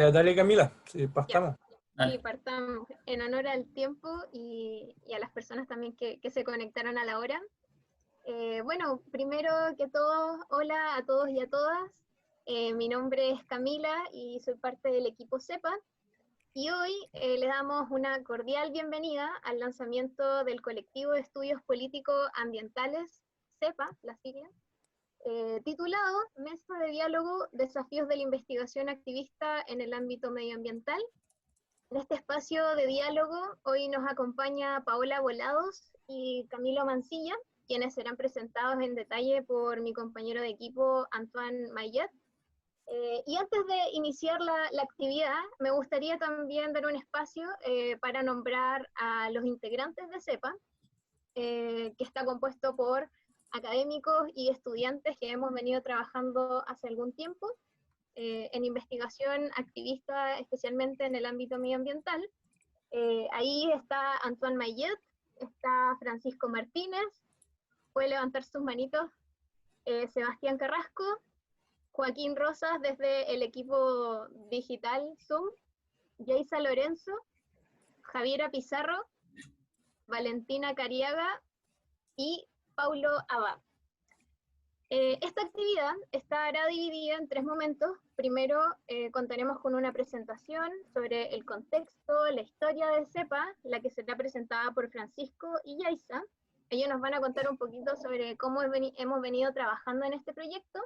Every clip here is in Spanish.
Dale Camila, sí, Ya, partamos. sí, partamos en honor al tiempo y a las personas también que se conectaron a la hora. Bueno, primero que todo, hola a todos y a todas. Mi nombre es Camila y soy parte del equipo CEPA. Y hoy le damos una cordial bienvenida al lanzamiento del colectivo de estudios políticos ambientales, CEPA, las siglas, titulado Mesa de Diálogo, Desafíos de la Investigación Activista en el Ámbito Medioambiental. En este espacio de diálogo hoy nos acompaña Paola Volados y Camilo Mancilla, quienes serán presentados en detalle por mi compañero de equipo Antoine Mayet. Y antes de iniciar la actividad, me gustaría también dar un espacio para nombrar a los integrantes de CEPA, que está compuesto por académicos y estudiantes que hemos venido trabajando hace algún tiempo en investigación activista, especialmente en el ámbito medioambiental. Ahí está Antoine Mayet, está Francisco Martínez, puede levantar sus manitos, Sebastián Carrasco, Joaquín Rosas desde el equipo digital Zoom, Yaisa Lorenzo, Javiera Pizarro, Valentina Cariaga y Paulo Abad. Esta actividad estará dividida en 3 momentos. Primero, contaremos con una presentación sobre el contexto, la historia de CEPA, la que será presentada por Francisco y Yaisa. Ellos nos van a contar un poquito sobre cómo hemos venido trabajando en este proyecto.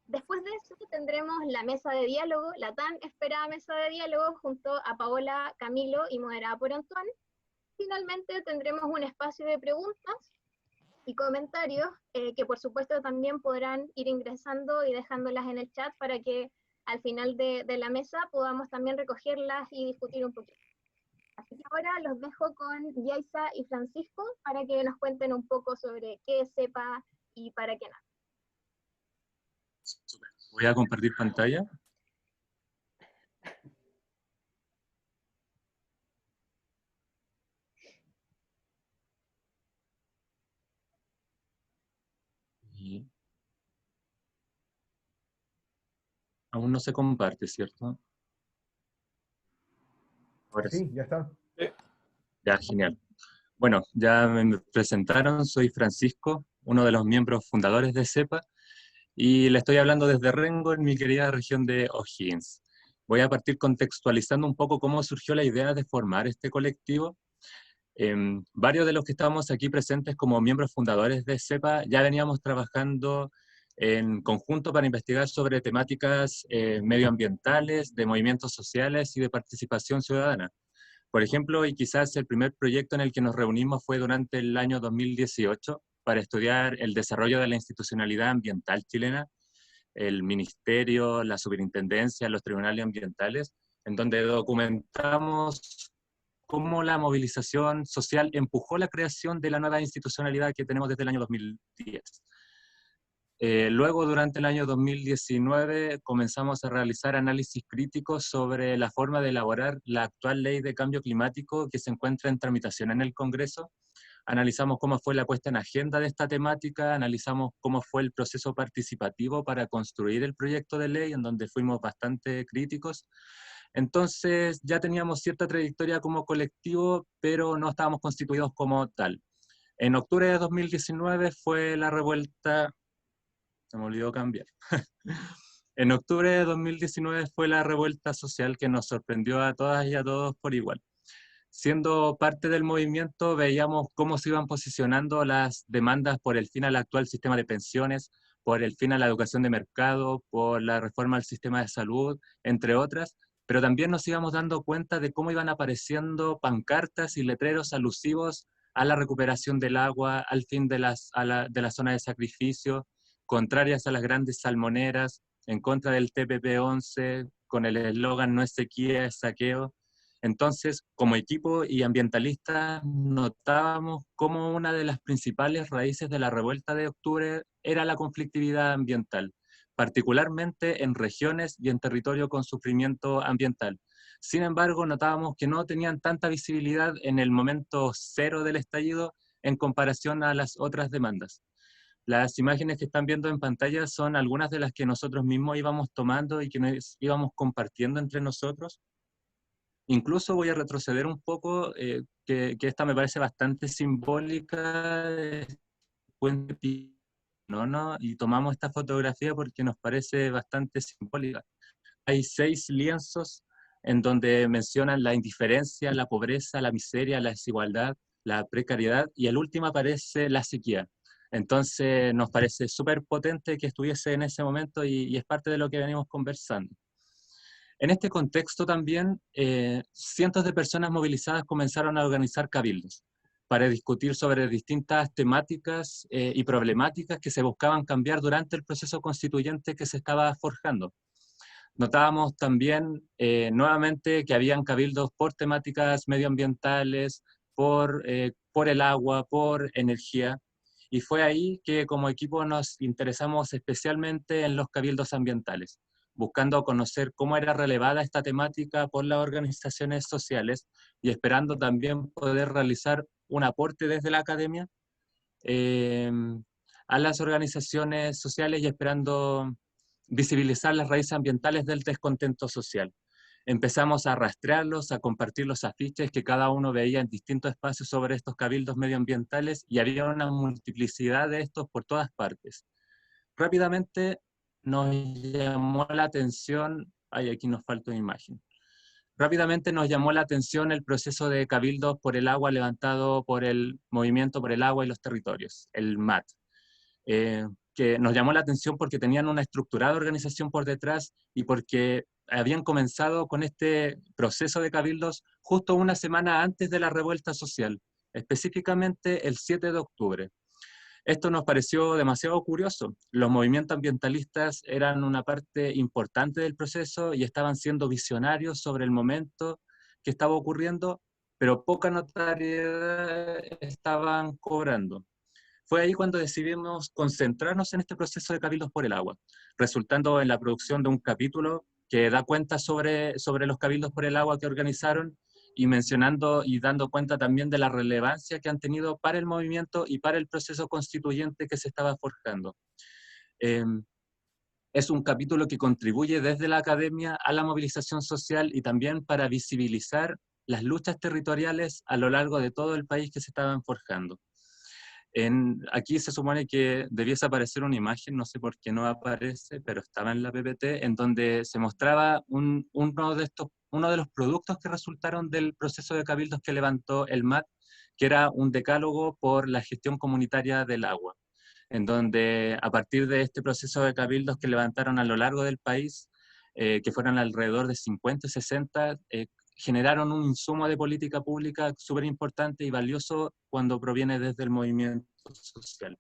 Después de eso tendremos la mesa de diálogo, la tan esperada mesa de diálogo, junto a Paola, Camilo y moderada por Antoine. Finalmente tendremos un espacio de preguntas y comentarios, que por supuesto también podrán ir ingresando y dejándolas en el chat para que al final de la mesa podamos también recogerlas y discutir un poquito. Así que ahora los dejo con Yaisa y Francisco para que nos cuenten un poco sobre qué es CEPA y para qué nada. Voy a compartir pantalla. Y aún no se comparte, ¿cierto? Ahora sí. Sí, ya está. Ya, genial. Bueno, ya me presentaron, soy Francisco, uno de los miembros fundadores de CEPA, y le estoy hablando desde Rengo, en mi querida región de O'Higgins. Voy a partir contextualizando un poco cómo surgió la idea de formar este colectivo. Varios de los que estamos aquí presentes como miembros fundadores de CEPA ya veníamos trabajando en conjunto para investigar sobre temáticas medioambientales, de movimientos sociales y de participación ciudadana. Por ejemplo, y quizás el primer proyecto en el que nos reunimos fue durante el año 2018 para estudiar el desarrollo de la institucionalidad ambiental chilena, el ministerio, la superintendencia, los tribunales ambientales, en donde documentamos cómo la movilización social empujó la creación de la nueva institucionalidad que tenemos desde el año 2010. Luego, durante el año 2019, comenzamos a realizar análisis críticos sobre la forma de elaborar la actual ley de cambio climático que se encuentra en tramitación en el Congreso. Analizamos cómo fue la puesta en agenda de esta temática, analizamos cómo fue el proceso participativo para construir el proyecto de ley, en donde fuimos bastante críticos. Entonces ya teníamos cierta trayectoria como colectivo, pero no estábamos constituidos como tal. En octubre de 2019 fue la revuelta. Se me olvidó cambiar. En octubre de 2019 fue la revuelta social que nos sorprendió a todas y a todos por igual. Siendo parte del movimiento, veíamos cómo se iban posicionando las demandas por el fin al actual sistema de pensiones, por el fin a la educación de mercado, por la reforma al sistema de salud, entre otras, pero también nos íbamos dando cuenta de cómo iban apareciendo pancartas y letreros alusivos a la recuperación del agua, al fin de la zona de sacrificio, contrarias a las grandes salmoneras, en contra del TPP-11, con el eslogan "no es sequía, es saqueo". Entonces, como equipo y ambientalistas, notábamos cómo una de las principales raíces de la revuelta de octubre era la conflictividad ambiental, particularmente en regiones y en territorio con sufrimiento ambiental. Sin embargo, notábamos que no tenían tanta visibilidad en el momento cero del estallido en comparación a las otras demandas. Las imágenes que están viendo en pantalla son algunas de las que nosotros mismos íbamos tomando y que nos íbamos compartiendo entre nosotros. Incluso voy a retroceder un poco, que esta me parece bastante simbólica, Puente Pinono, y tomamos esta fotografía porque nos parece bastante simbólica. Hay 6 lienzos en donde mencionan la indiferencia, la pobreza, la miseria, la desigualdad, la precariedad, y el último aparece la sequía. Entonces nos parece súper potente que estuviese en ese momento y es parte de lo que venimos conversando. En este contexto también, cientos de personas movilizadas comenzaron a organizar cabildos para discutir sobre distintas temáticas y problemáticas que se buscaban cambiar durante el proceso constituyente que se estaba forjando. Notábamos también nuevamente que habían cabildos por temáticas medioambientales, por el agua, por energía, y fue ahí que como equipo nos interesamos especialmente en los cabildos ambientales, buscando conocer cómo era relevada esta temática por las organizaciones sociales y esperando también poder realizar un aporte desde la academia eh, a las organizaciones sociales y esperando visibilizar las raíces ambientales del descontento social. Empezamos a rastrearlos, a compartir los afiches que cada uno veía en distintos espacios sobre estos cabildos medioambientales y había una multiplicidad de estos por todas partes. Rápidamente nos llamó la atención, ay, aquí nos falta una imagen. Rápidamente nos llamó la atención el proceso de cabildos por el agua levantado por el Movimiento por el Agua y los Territorios, el MAT, que nos llamó la atención porque tenían una estructurada organización por detrás y porque habían comenzado con este proceso de cabildos justo una semana antes de la revuelta social, específicamente el 7 de octubre. Esto nos pareció demasiado curioso. Los movimientos ambientalistas eran una parte importante del proceso y estaban siendo visionarios sobre el momento que estaba ocurriendo, pero poca notoriedad estaban cobrando. Fue ahí cuando decidimos concentrarnos en este proceso de cabildos por el agua, resultando en la producción de un capítulo que da cuenta sobre los cabildos por el agua que organizaron y mencionando y dando cuenta también de la relevancia que han tenido para el movimiento y para el proceso constituyente que se estaba forjando. Es un capítulo que contribuye desde la academia a la movilización social y también para visibilizar las luchas territoriales a lo largo de todo el país que se estaban forjando. Aquí se supone que debiese aparecer una imagen, no sé por qué no aparece, pero estaba en la PPT, en donde se mostraba uno de los productos que resultaron del proceso de cabildos que levantó el MAT, que era un decálogo por la gestión comunitaria del agua, en donde a partir de este proceso de cabildos que levantaron a lo largo del país, que fueron alrededor de 50, 60, generaron un insumo de política pública súper importante y valioso cuando proviene desde el movimiento social.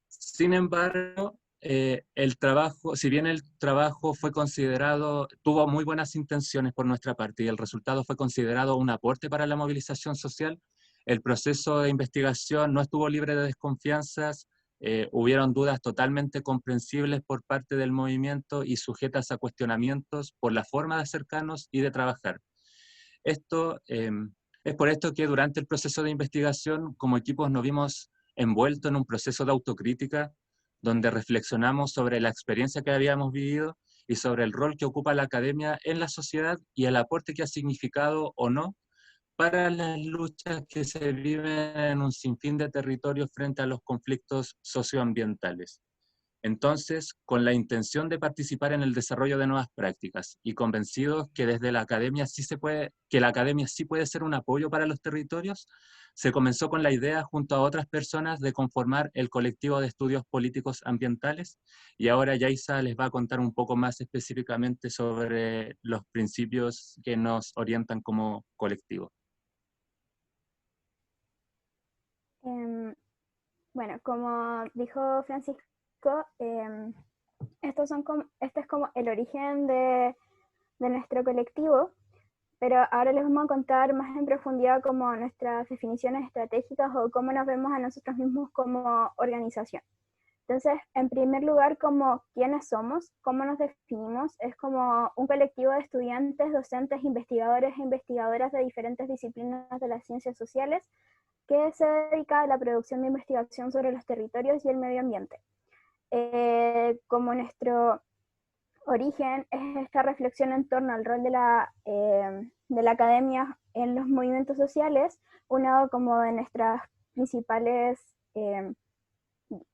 Sin embargo, el trabajo, si bien el trabajo fue considerado, tuvo muy buenas intenciones por nuestra parte y el resultado fue considerado un aporte para la movilización social, el proceso de investigación no estuvo libre de desconfianzas, hubieron dudas totalmente comprensibles por parte del movimiento y sujetas a cuestionamientos por la forma de acercarnos y de trabajar. Esto, es por esto que durante el proceso de investigación, como equipos, nos vimos envueltos en un proceso de autocrítica, donde reflexionamos sobre la experiencia que habíamos vivido y sobre el rol que ocupa la academia en la sociedad y el aporte que ha significado o no para las luchas que se viven en un sinfín de territorios frente a los conflictos socioambientales. Entonces, con la intención de participar en el desarrollo de nuevas prácticas y convencidos que desde la academia que la academia sí puede ser un apoyo para los territorios, se comenzó con la idea junto a otras personas de conformar el colectivo de estudios políticos ambientales y ahora Yaisa les va a contar un poco más específicamente sobre los principios que nos orientan como colectivo. Bueno, como dijo Francisco, este es como el origen de nuestro colectivo, pero ahora les vamos a contar más en profundidad como nuestras definiciones estratégicas o cómo nos vemos a nosotros mismos como organización. Entonces, en primer lugar, como quiénes somos, cómo nos definimos, es como un colectivo de estudiantes, docentes, investigadores e investigadoras de diferentes disciplinas de las ciencias sociales, que se dedica a la producción de investigación sobre los territorios y el medio ambiente. Como nuestro origen es esta reflexión en torno al rol de la academia en los movimientos sociales, uno como de nuestras principales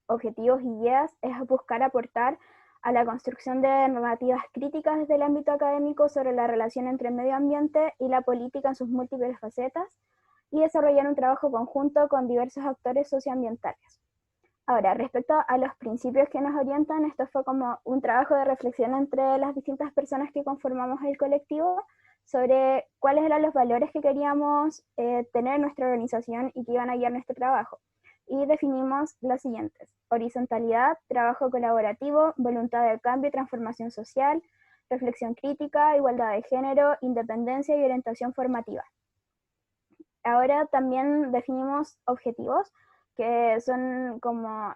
objetivos y ideas es buscar aportar a la construcción de narrativas críticas desde el ámbito académico sobre la relación entre el medio ambiente y la política en sus múltiples facetas, y desarrollar un trabajo conjunto con diversos actores socioambientales. Ahora, respecto a los principios que nos orientan, esto fue como un trabajo de reflexión entre las distintas personas que conformamos el colectivo sobre cuáles eran los valores que queríamos tener en nuestra organización y que iban a guiar nuestro trabajo. Y definimos los siguientes: horizontalidad, trabajo colaborativo, voluntad de cambio y transformación social, reflexión crítica, igualdad de género, independencia y orientación formativa. Ahora también definimos objetivos, que son como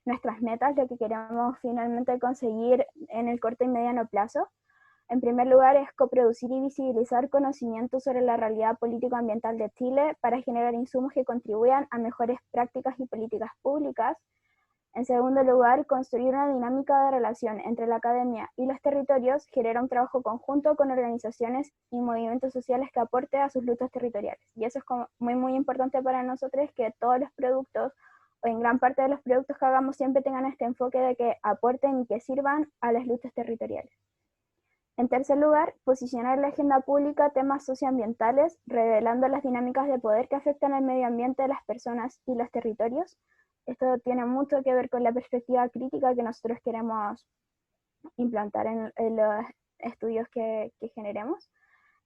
nuestras metas, lo que queremos finalmente conseguir en el corto y mediano plazo. En primer lugar, es coproducir y visibilizar conocimientos sobre la realidad político-ambiental de Chile para generar insumos que contribuyan a mejores prácticas y políticas públicas. En segundo lugar, construir una dinámica de relación entre la academia y los territorios genera un trabajo conjunto con organizaciones y movimientos sociales que aporte a sus luchas territoriales. Y eso es como muy importante para nosotros, que todos los productos, o en gran parte de los productos que hagamos, siempre tengan este enfoque de que aporten y que sirvan a las luchas territoriales. En tercer lugar, posicionar en la agenda pública temas socioambientales, revelando las dinámicas de poder que afectan al medio ambiente de las personas y los territorios. Esto tiene mucho que ver con la perspectiva crítica que nosotros queremos implantar en los estudios que generemos.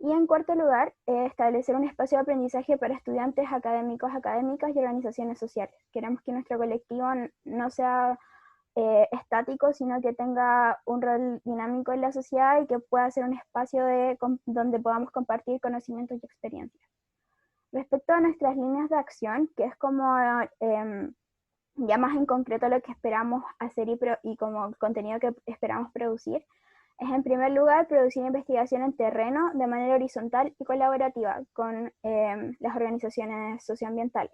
Y en cuarto lugar, establecer un espacio de aprendizaje para estudiantes, académicos, académicas y organizaciones sociales. Queremos que nuestro colectivo no sea estático, sino que tenga un rol dinámico en la sociedad y que pueda ser un espacio donde podamos compartir conocimientos y experiencias. Respecto a nuestras líneas de acción, que es como ya más en concreto lo que esperamos hacer y como contenido que esperamos producir, es en primer lugar producir investigación en terreno de manera horizontal y colaborativa con las organizaciones socioambientales.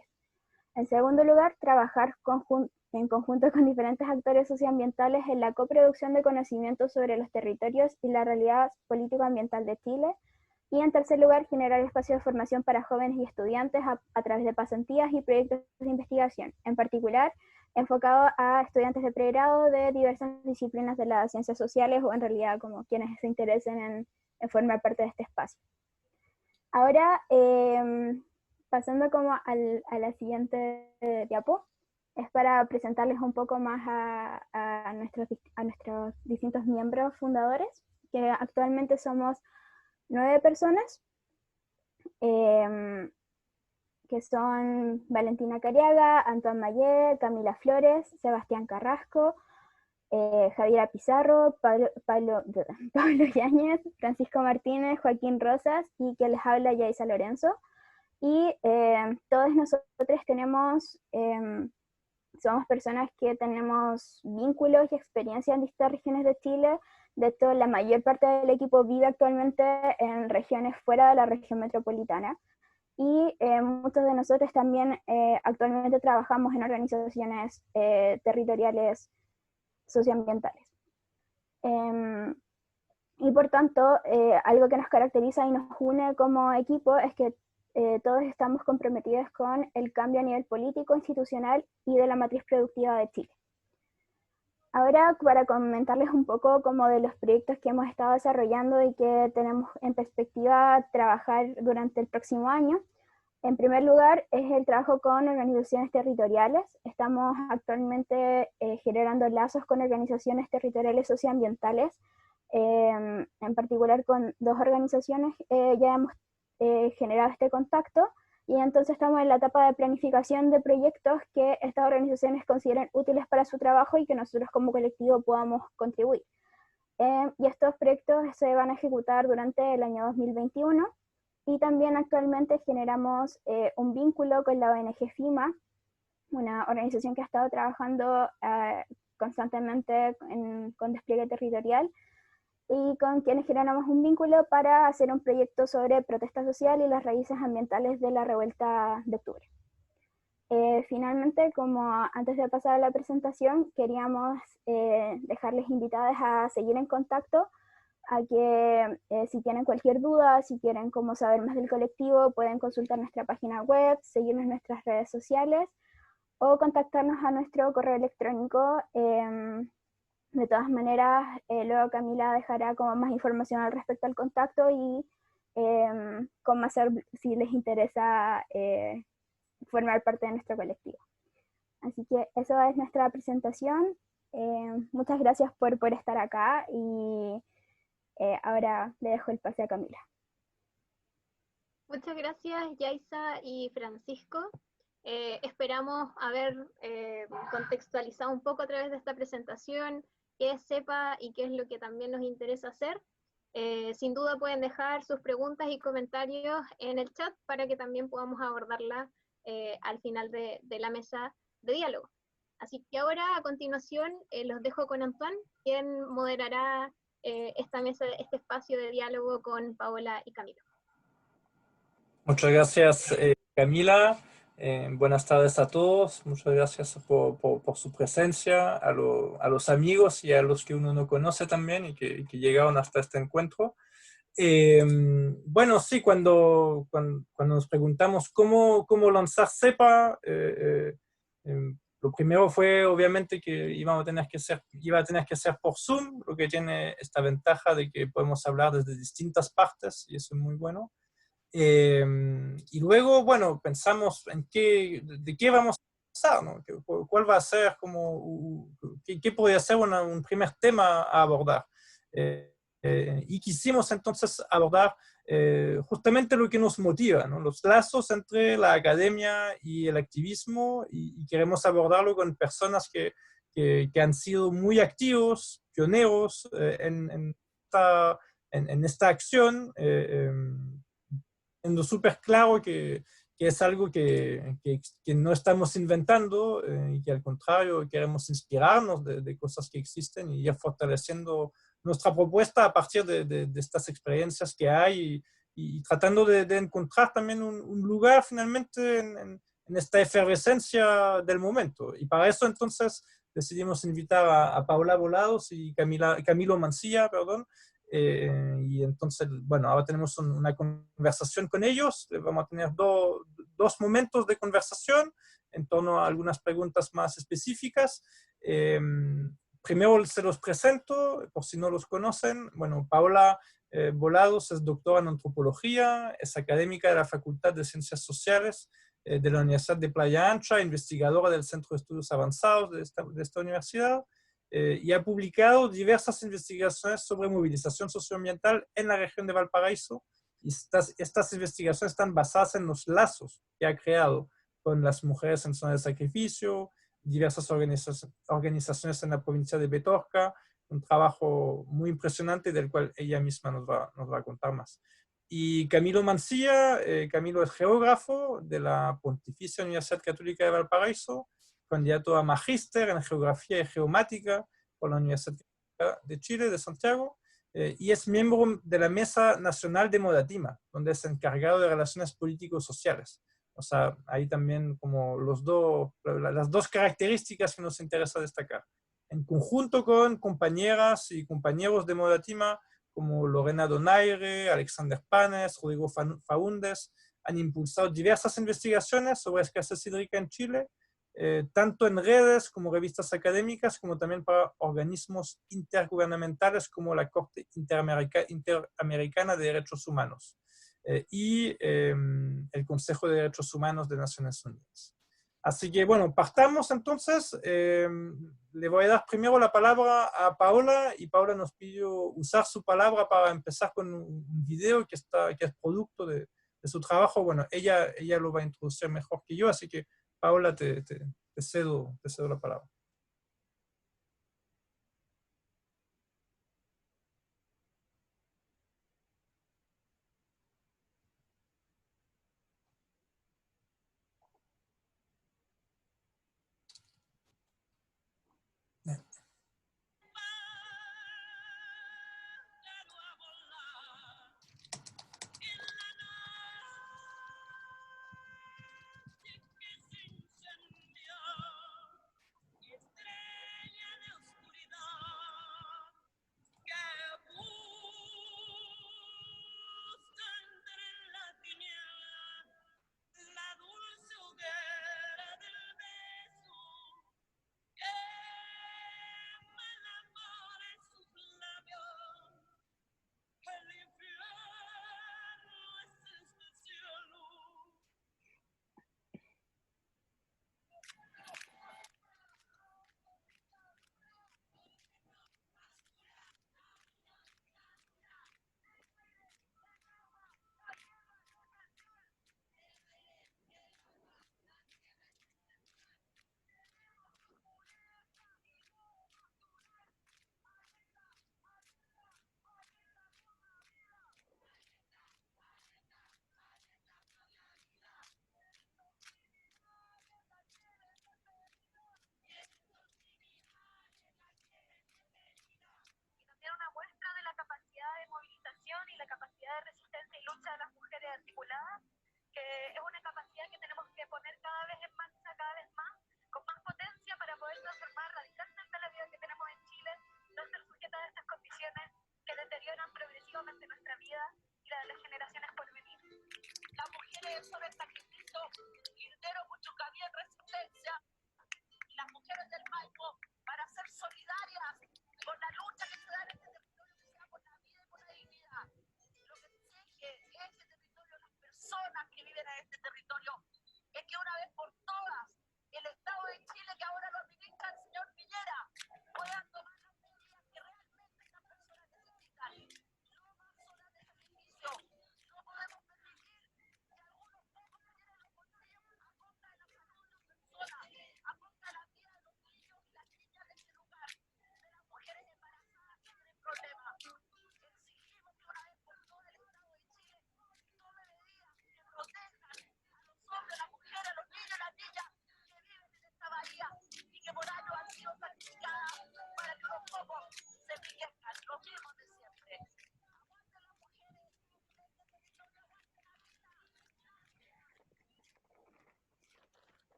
En segundo lugar, trabajar en conjunto con diferentes actores socioambientales en la coproducción de conocimientos sobre los territorios y la realidad político-ambiental de Chile. Y en tercer lugar, generar espacios de formación para jóvenes y estudiantes a través de pasantías y proyectos de investigación, en particular enfocado a estudiantes de pregrado de diversas disciplinas de las ciencias sociales, o en realidad como quienes se interesen en formar parte de este espacio. Ahora, pasando como a la siguiente diapo, es para presentarles un poco más a nuestros distintos miembros fundadores, que actualmente somos 9 personas, que son Valentina Cariaga, Antón Mayé, Camila Flores, Sebastián Carrasco, Javiera Pizarro, Pablo Yáñez, Francisco Martínez, Joaquín Rosas y que les habla Yaisa Lorenzo. Y todos nosotros somos personas que tenemos vínculos y experiencia en distintas regiones de Chile. De hecho, la mayor parte del equipo vive actualmente en regiones fuera de la región metropolitana. Y muchos de nosotros también actualmente trabajamos en organizaciones territoriales socioambientales. Y por tanto, algo que nos caracteriza y nos une como equipo es que todos estamos comprometidos con el cambio a nivel político, institucional y de la matriz productiva de Chile. Ahora, para comentarles un poco como de los proyectos que hemos estado desarrollando y que tenemos en perspectiva trabajar durante el próximo año. En primer lugar, es el trabajo con organizaciones territoriales. Estamos actualmente generando lazos con organizaciones territoriales socioambientales, en particular con 2 organizaciones ya hemos generado este contacto, y entonces estamos en la etapa de planificación de proyectos que estas organizaciones consideren útiles para su trabajo y que nosotros como colectivo podamos contribuir. Y estos proyectos se van a ejecutar durante el año 2021, y también actualmente generamos un vínculo con la ONG FIMA, una organización que ha estado trabajando constantemente con despliegue territorial, y con quienes generamos un vínculo para hacer un proyecto sobre protesta social y las raíces ambientales de la revuelta de octubre. Finalmente, como antes de pasar a la presentación, queríamos dejarles invitadas a seguir en contacto, a que si tienen cualquier duda, si quieren como saber más del colectivo, pueden consultar nuestra página web, seguirnos en nuestras redes sociales o contactarnos a nuestro correo electrónico. De todas maneras, luego Camila dejará como más información al respecto al contacto y cómo hacer si les interesa formar parte de nuestro colectivo. Así que eso es nuestra presentación. Muchas gracias por estar acá y ahora le dejo el pase a Camila. Muchas gracias, Yaisa y Francisco. Esperamos haber contextualizado un poco a través de esta presentación qué es CEPA y qué es lo que también nos interesa hacer. Sin duda pueden dejar sus preguntas y comentarios en el chat para que también podamos abordarla al final de la mesa de diálogo. Así que ahora, a continuación, los dejo con Antoine, quien moderará esta mesa, este espacio de diálogo con Paola y Camilo. Muchas gracias, Camila. Buenas tardes a todos. Muchas gracias por su presencia, a los amigos y a los que uno no conoce también y que llegaron hasta este encuentro. Bueno, sí, cuando nos preguntamos cómo lanzar CEPA, lo primero fue obviamente que iba a tener que ser por Zoom, lo que tiene esta ventaja de que podemos hablar desde distintas partes y eso es muy bueno. Y luego, bueno, pensamos en de qué vamos a hablar, ¿no? ¿Cuál va a ser qué podría ser un primer tema a abordar? Y quisimos entonces abordar justamente lo que nos motiva, ¿no? Los lazos entre la academia y el activismo, y queremos abordarlo con personas que han sido muy activos, pioneros en esta acción, siendo súper claro que es algo que no estamos inventando y que al contrario queremos inspirarnos de cosas que existen y ir fortaleciendo nuestra propuesta a partir de estas experiencias que hay y tratando de encontrar también un lugar finalmente en esta efervescencia del momento. Y para eso entonces decidimos invitar a Paola Volados y Camilo Mancilla, perdón, y entonces, bueno, ahora tenemos una conversación con ellos. Vamos a tener dos momentos de conversación en torno a algunas preguntas más específicas. Primero se los presento, por si no los conocen. Bueno, Paola Volados es doctora en antropología, es académica de la Facultad de Ciencias Sociales de la Universidad de Playa Ancha, investigadora del Centro de Estudios Avanzados de esta universidad. Y ha publicado diversas investigaciones sobre movilización socioambiental en la región de Valparaíso. Y estas investigaciones están basadas en los lazos que ha creado con las mujeres en zona de sacrificio, diversas organizaciones en la provincia de Petorca, un trabajo muy impresionante del cual ella misma nos va a contar más. Y Camilo Mancilla, Camilo es geógrafo de la Pontificia Universidad Católica de Valparaíso, candidato a magíster en Geografía y Geomática por la Universidad de Chile, de Santiago, y es miembro de la Mesa Nacional de Modatima, donde es encargado de Relaciones Políticos-Sociales. O sea, ahí también como las dos características que nos interesa destacar. En conjunto con compañeras y compañeros de Modatima, como Lorena Donaire, Alexander Panes, Rodrigo Faúndez, han impulsado diversas investigaciones sobre escasez hídrica en Chile, tanto en redes como revistas académicas, como también para organismos intergubernamentales como la Corte Interamericana de Derechos Humanos y el Consejo de Derechos Humanos de Naciones Unidas. Así que, bueno, partamos entonces. Le voy a dar primero la palabra a Paola, y Paola nos pidió usar su palabra para empezar con un video que es producto de su trabajo. Bueno, ella lo va a introducir mejor que yo, así que Paola, te cedo la palabra.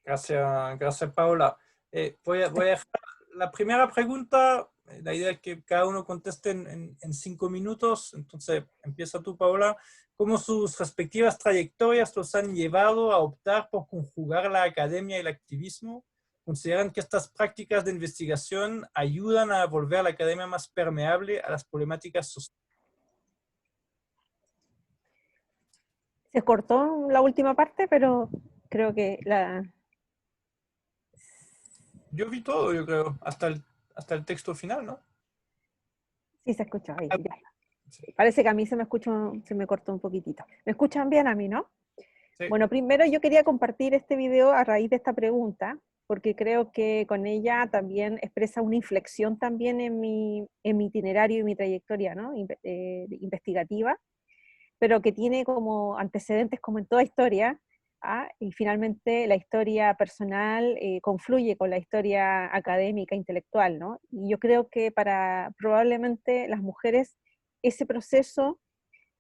Gracias Paula. Voy a dejar la primera pregunta, la idea es que cada uno conteste en 5 minutos, entonces empieza tú Paula. ¿Cómo sus respectivas trayectorias los han llevado a optar por conjugar la academia y el activismo? ¿Consideran que estas prácticas de investigación ayudan a volver a la academia más permeable a las problemáticas sociales? Se cortó la última parte, pero creo que la... Yo vi todo, yo creo, hasta el texto final, ¿no? Sí, se escuchó ahí, ya. Sí. Parece que a mí se me cortó un poquitito. ¿Me escuchan bien a mí, no? Sí. Bueno, primero yo quería compartir este video a raíz de esta pregunta, porque creo que con ella también expresa una inflexión también en mi itinerario y mi trayectoria, ¿no? Investigativa, pero que tiene como antecedentes, como en toda historia, y finalmente la historia personal confluye con la historia académica, intelectual, ¿no? Y yo creo que para probablemente las mujeres ese proceso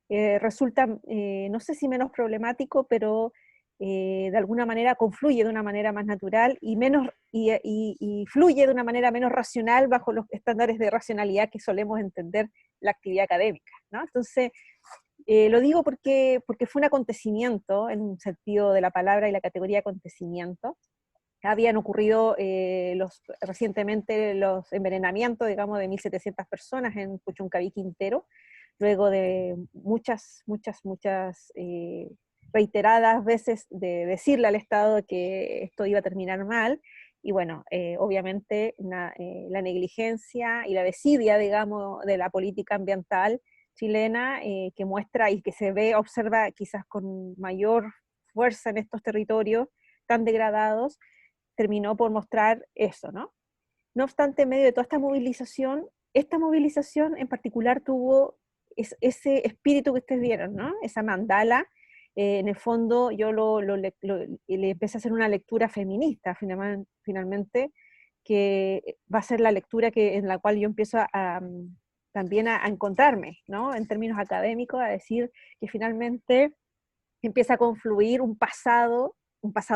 resulta, no sé si menos problemático, pero de alguna manera confluye de una manera más natural y fluye de una manera menos racional bajo los estándares de racionalidad que solemos entender la actividad académica, ¿no? Entonces, lo digo porque fue un acontecimiento, en un sentido de la palabra y la categoría acontecimiento. Habían ocurrido recientemente los envenenamientos, digamos, de 1.700 personas en Puchuncaví, Quintero, luego de muchas reiteradas veces de decirle al Estado que esto iba a terminar mal, y bueno, obviamente la negligencia y la desidia, digamos, de la política ambiental chilena, que muestra y que observa quizás con mayor fuerza en estos territorios tan degradados, terminó por mostrar eso, ¿no? No obstante, en medio de toda esta movilización en particular tuvo ese espíritu que ustedes vieron, ¿no? Esa mandala, en el fondo yo le empecé a hacer una lectura feminista, finalmente, que va a ser la lectura en la cual yo empiezo también a encontrarme, ¿no? En términos académicos, a decir que finalmente empieza a confluir un pasado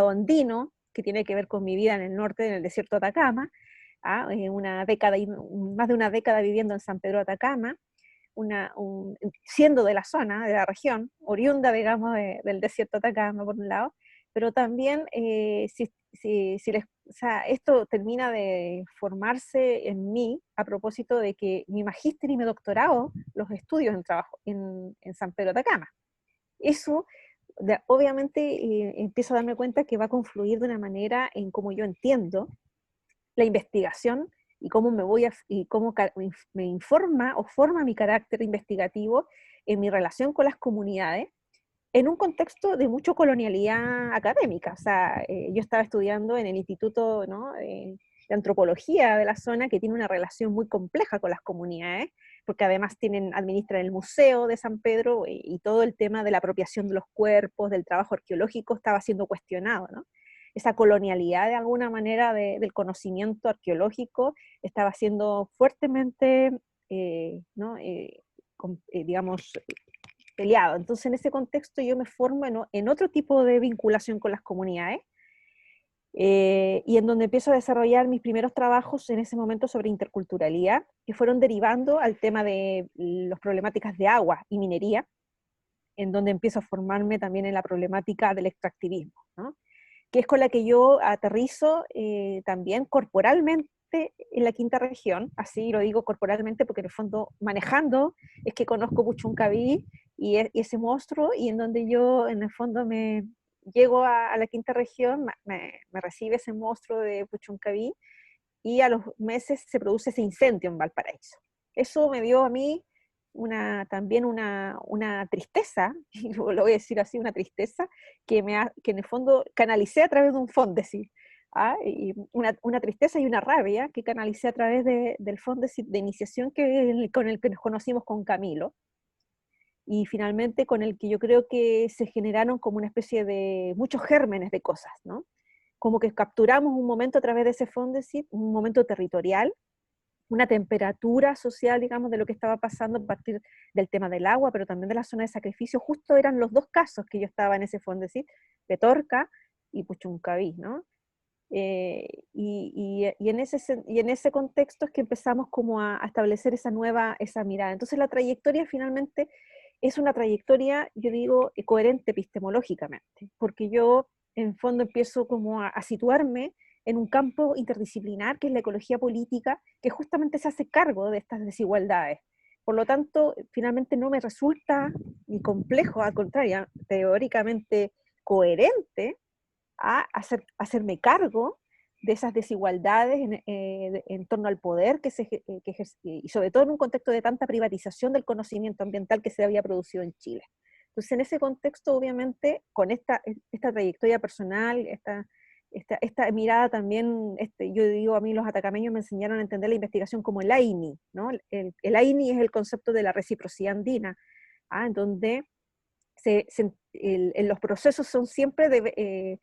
andino, que tiene que ver con mi vida en el norte, en el desierto de Atacama, más de una década viviendo en San Pedro de Atacama, siendo de la zona, de la región, oriunda, digamos, del desierto de Atacama, por un lado, pero también, o sea, esto termina de formarse en mí a propósito de que mi magíster y mi doctorado, los estudios en trabajo en San Pedro de Atacama. Eso, obviamente, empiezo a darme cuenta que va a confluir de una manera en cómo yo entiendo la investigación y cómo me informa o forma mi carácter investigativo en mi relación con las comunidades, en un contexto de mucha colonialidad académica. O sea, yo estaba estudiando en el Instituto, ¿no?, de Antropología de la zona, que tiene una relación muy compleja con las comunidades, porque además administran el Museo de San Pedro, y todo el tema de la apropiación de los cuerpos, del trabajo arqueológico, estaba siendo cuestionado, ¿no? Esa colonialidad, de alguna manera, del conocimiento arqueológico estaba siendo fuertemente, digamos, peleado. Entonces, en ese contexto yo me formo en otro tipo de vinculación con las comunidades, y en donde empiezo a desarrollar mis primeros trabajos en ese momento sobre interculturalidad, que fueron derivando al tema de las problemáticas de agua y minería, en donde empiezo a formarme también en la problemática del extractivismo, ¿no?, que es con la que yo aterrizo también corporalmente en la quinta región. Así lo digo corporalmente porque en el fondo manejando es que conozco Puchuncaví y ese monstruo, y en donde yo en el fondo me llego a la quinta región, me recibe ese monstruo de Puchuncaví, y a los meses se produce ese incendio en Valparaíso. Eso me dio a mí también una tristeza, y lo voy a decir así, una tristeza, que en el fondo canalicé a través de un Fondesit, y una tristeza y una rabia que canalicé a través del Fondesit de iniciación con el que nos conocimos con Camilo, y finalmente con el que yo creo que se generaron como una especie de muchos gérmenes de cosas, ¿no? Como que capturamos un momento a través de ese Fondesit, un momento territorial, una temperatura social, digamos, de lo que estaba pasando a partir del tema del agua, pero también de la zona de sacrificio. Justo eran los dos casos que yo estaba en ese Fondesit, Petorca y Puchuncaví, ¿no? Y en ese contexto es que empezamos como a establecer esa mirada. Entonces la trayectoria finalmente es una trayectoria, yo digo, coherente epistemológicamente, porque yo en fondo empiezo como a situarme en un campo interdisciplinar que es la ecología política, que justamente se hace cargo de estas desigualdades. Por lo tanto, finalmente no me resulta ni complejo, al contrario, teóricamente coherente a hacerme cargo de esas desigualdades en torno al poder que y sobre todo en un contexto de tanta privatización del conocimiento ambiental que se había producido en Chile. Entonces, en ese contexto, obviamente, con esta trayectoria personal, esta mirada también, yo digo, a mí los atacameños me enseñaron a entender la investigación como el AINI, ¿no? El AINI es el concepto de la reciprocidad andina, en donde los procesos son siempre de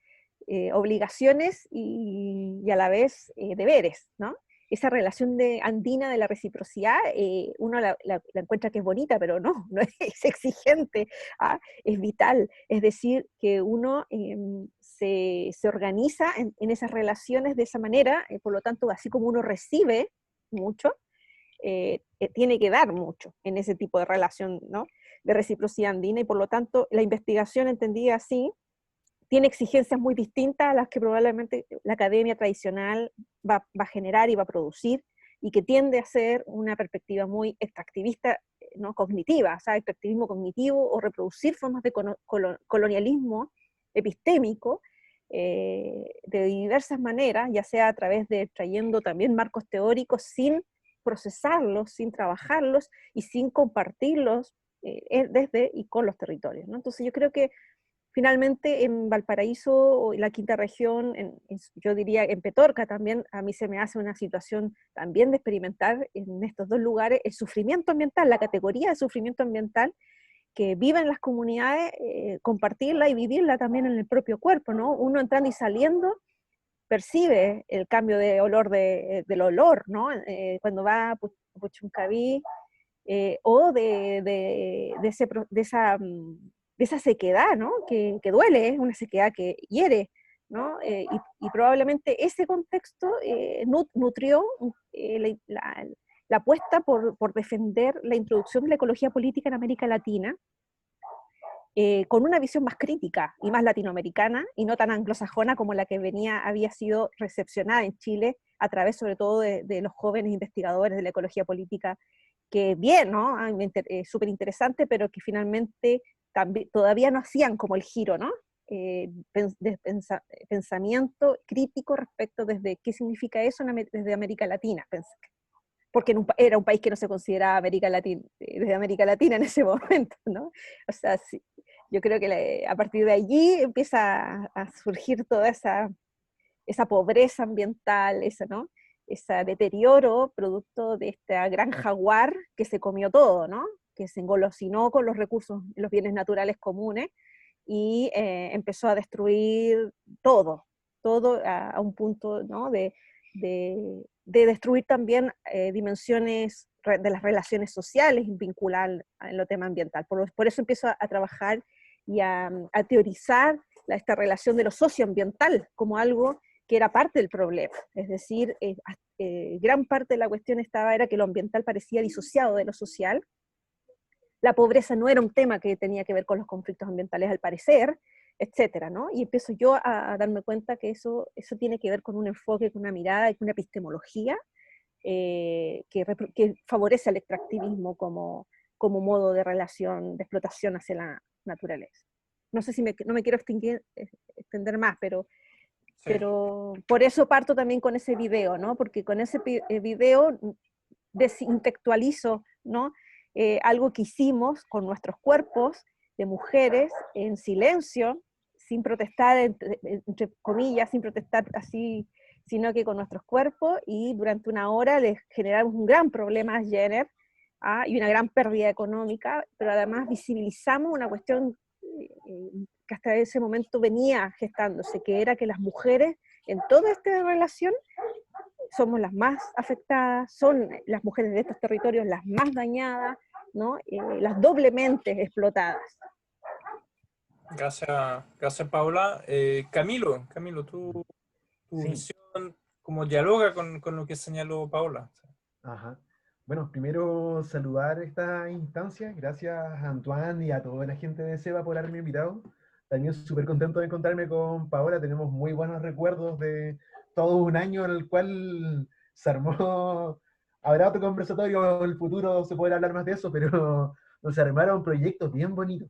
obligaciones y a la vez deberes, ¿no? Esa relación andina de la reciprocidad, uno la encuentra que es bonita, pero no es exigente, es vital. Es decir, que uno se organiza en esas relaciones de esa manera, por lo tanto, así como uno recibe mucho, tiene que dar mucho en ese tipo de relación, ¿no? De reciprocidad andina, y por lo tanto, la investigación entendida así, tiene exigencias muy distintas a las que probablemente la academia tradicional va a generar y va a producir, y que tiende a ser una perspectiva muy extractivista, ¿no? Cognitiva, o sea, extractivismo cognitivo, o reproducir formas de colonialismo epistémico de diversas maneras, ya sea a través de trayendo también marcos teóricos sin procesarlos, sin trabajarlos y sin compartirlos desde y con los territorios, ¿no? Entonces yo creo que finalmente en Valparaíso, la quinta región, yo diría en Petorca también, a mí se me hace una situación también de experimentar en estos dos lugares el sufrimiento ambiental, la categoría de sufrimiento ambiental que viven las comunidades, compartirla y vivirla también en el propio cuerpo, ¿no? Uno entrando y saliendo percibe el cambio de olor del olor, ¿no? Cuando va a Puchuncaví, o de esa sequedad, ¿no? Que duele, es una sequedad que hiere, ¿no? Y probablemente ese contexto nutrió la apuesta por defender la introducción de la ecología política en América Latina, con una visión más crítica y más latinoamericana, y no tan anglosajona como la que había sido recepcionada en Chile, a través sobre todo de los jóvenes investigadores de la ecología política, que bien, ¿no? Súper interesante, pero que finalmente todavía no hacían como el giro, ¿no? Pensamiento crítico respecto desde qué significa eso desde América Latina, porque era un país que no se consideraba América Latina, desde América Latina en ese momento, ¿no? O sea, sí, yo creo que a partir de allí empieza a surgir toda esa pobreza ambiental, ¿no? Ese deterioro producto de esta gran jaguar que se comió todo, ¿no? Que se engolosinó con los recursos, los bienes naturales comunes, y empezó a destruir todo a un punto, ¿no? de destruir también dimensiones de las relaciones sociales vinculadas en lo tema ambiental. Por eso empiezo a trabajar y a teorizar esta relación de lo socioambiental como algo que era parte del problema. Es decir, gran parte de la cuestión era que lo ambiental parecía disociado de lo social. La pobreza no era un tema que tenía que ver con los conflictos ambientales al parecer, etcétera, ¿no? Y empiezo yo a darme cuenta que eso tiene que ver con un enfoque, con una mirada y con una epistemología que favorece al extractivismo como modo de relación, de explotación hacia la naturaleza. No sé si no me quiero extender más, pero por eso parto también con ese video, ¿no? Porque con ese video desintelectualizo, ¿no? Algo que hicimos con nuestros cuerpos de mujeres en silencio, sin protestar, entre comillas, sin protestar así, sino que con nuestros cuerpos, y durante una hora les generamos un gran problema a Jenner, y una gran pérdida económica, pero además visibilizamos una cuestión que hasta ese momento venía gestándose, que era que las mujeres en toda esta relación somos las más afectadas, son las mujeres de estos territorios las más dañadas, ¿no? Las doblemente explotadas. Gracias Paula. Camilo, ¿tú tu Sí. visión, cómo dialoga con lo que señaló Paola. Ajá. Bueno, primero saludar esta instancia. Gracias a Antoine y a toda la gente de SEBA por haberme invitado. También súper contento de encontrarme con Paola. Tenemos muy buenos recuerdos de todo un año en el cual se armó. Habrá otro conversatorio en el futuro, se podrá hablar más de eso, pero nos armaron proyectos bien bonitos.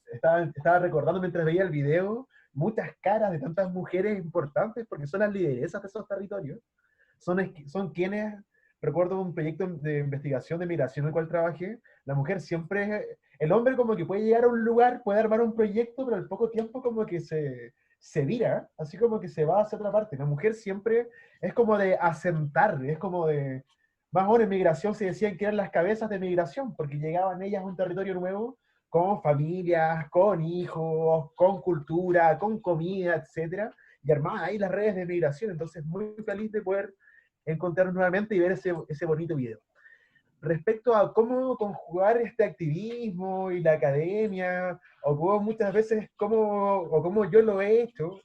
Estaba recordando mientras veía el video muchas caras de tantas mujeres importantes, porque son las lideresas de esos territorios. Son quienes, recuerdo un proyecto de investigación de migración en el cual trabajé, la mujer siempre, el hombre como que puede llegar a un lugar, puede armar un proyecto, pero al poco tiempo como que se vira, así como que se va hacia otra parte. La mujer siempre es como de asentar, es como de, más o menos en migración se decían que eran las cabezas de migración, porque llegaban ellas a un territorio nuevo, con familias, con hijos, con cultura, con comida, etcétera, y armaban ahí las redes de migración. Entonces, muy feliz de poder encontrarnos nuevamente y ver ese bonito video. Respecto a cómo conjugar este activismo y la academia, o cómo muchas veces, cómo yo lo he hecho,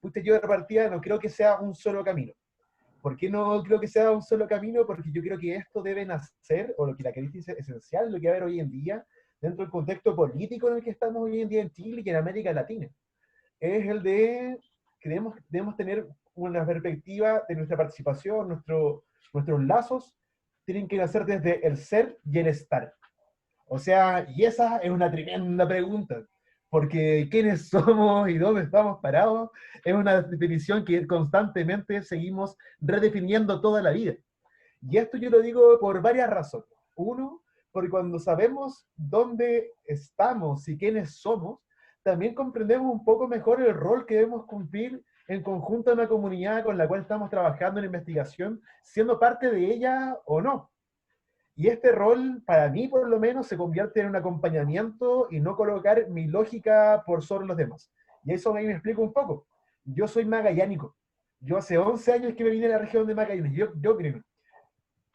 usted, yo de partida no creo que sea un solo camino. ¿Por qué no creo que sea un solo camino? Porque yo creo que esto debe nacer, o lo que la característica esencial, lo que va a haber hoy en día, dentro del contexto político en el que estamos hoy en día en Chile y en América Latina, es el de que debemos tener una perspectiva de nuestra participación, nuestros lazos tienen que nacer desde el ser y el estar. O sea, y esa es una tremenda pregunta, porque quiénes somos y dónde estamos parados es una definición que constantemente seguimos redefiniendo toda la vida. Y esto yo lo digo por varias razones. Uno, porque cuando sabemos dónde estamos y quiénes somos, también comprendemos un poco mejor el rol que debemos cumplir en conjunto a una comunidad con la cual estamos trabajando en investigación, siendo parte de ella o no. Y este rol, para mí por lo menos, se convierte en un acompañamiento y no colocar mi lógica por sobre los demás. Y eso a mí me explica un poco. Yo soy magallánico. Yo hace 11 años que me vine a la región de Magallanes.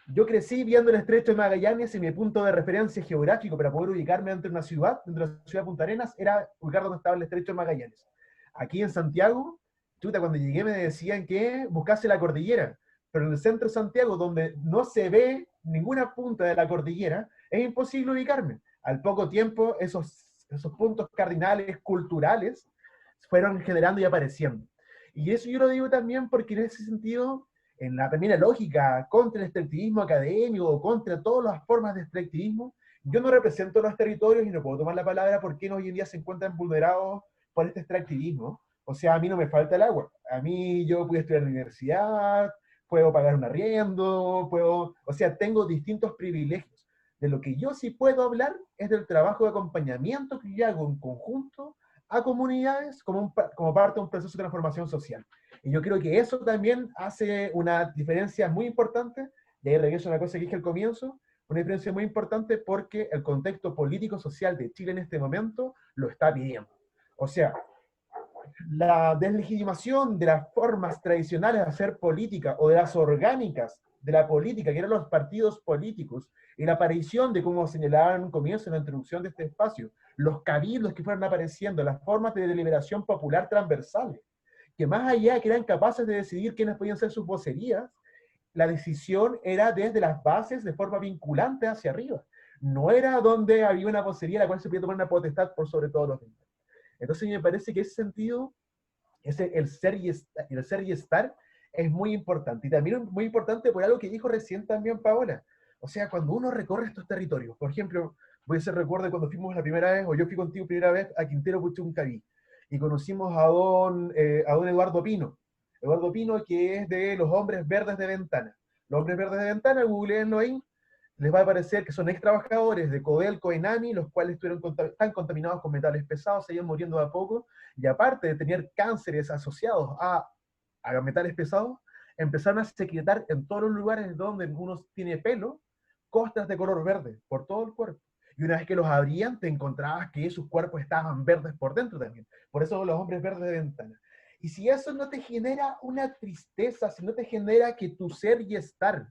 Yo crecí viendo el estrecho de Magallanes y mi punto de referencia geográfico para poder ubicarme dentro de una ciudad, dentro de la ciudad de Punta Arenas, era ubicar donde estaba el estrecho de Magallanes. Aquí en Santiago, chuta, cuando llegué me decían que buscase la cordillera, pero en el centro de Santiago, donde no se ve ninguna punta de la cordillera, es imposible ubicarme. Al poco tiempo, esos puntos cardinales culturales fueron generando y apareciendo. Y eso yo lo digo también porque en ese sentido, también la lógica contra el extractivismo académico o contra todas las formas de extractivismo, yo no represento los territorios y no puedo tomar la palabra porque hoy en día se encuentran vulnerados por este extractivismo. O sea, a mí no me falta el agua. A mí yo puedo estudiar en la universidad, puedo pagar un arriendo, o sea, tengo distintos privilegios. De lo que yo sí puedo hablar es del trabajo de acompañamiento que yo hago en conjunto a comunidades como parte de un proceso de transformación social. Y yo creo que eso también hace una diferencia muy importante, y ahí regreso a una cosa que dije al comienzo, una diferencia muy importante porque el contexto político-social de Chile en este momento lo está pidiendo. O sea, la deslegitimación de las formas tradicionales de hacer política o de las orgánicas de la política, que eran los partidos políticos, y la aparición de, como señalaban en un comienzo en la introducción de este espacio, los cabildos que fueron apareciendo, las formas de deliberación popular transversales, que más allá de que eran capaces de decidir quiénes podían ser sus vocerías, la decisión era desde las bases de forma vinculante hacia arriba. No era donde había una vocería en la cual se podía tomar una potestad por sobre todos los demás. Entonces me parece que ese sentido, el ser y estar, es muy importante. Y también es muy importante por algo que dijo recién también Paola. O sea, cuando uno recorre estos territorios, por ejemplo, voy a hacer recuerdo cuando fuimos la primera vez, o yo fui contigo primera vez a Quintero Puchuncaví, y conocimos a don Eduardo Pino. Eduardo Pino, que es de los Hombres Verdes de Ventana. Los Hombres Verdes de Ventana, googleenlo ahí, les va a parecer que son ex trabajadores de Codelco, Enami, los cuales están contaminados con metales pesados, se iban muriendo de a poco, y aparte de tener cánceres asociados a metales pesados, empezaron a secretar en todos los lugares donde uno tiene pelo, costras de color verde, por todo el cuerpo. Y una vez que los abrían, te encontrabas que sus cuerpos estaban verdes por dentro también. Por eso los hombres verdes de ventana. Y si eso no te genera una tristeza, si no te genera que tu ser y estar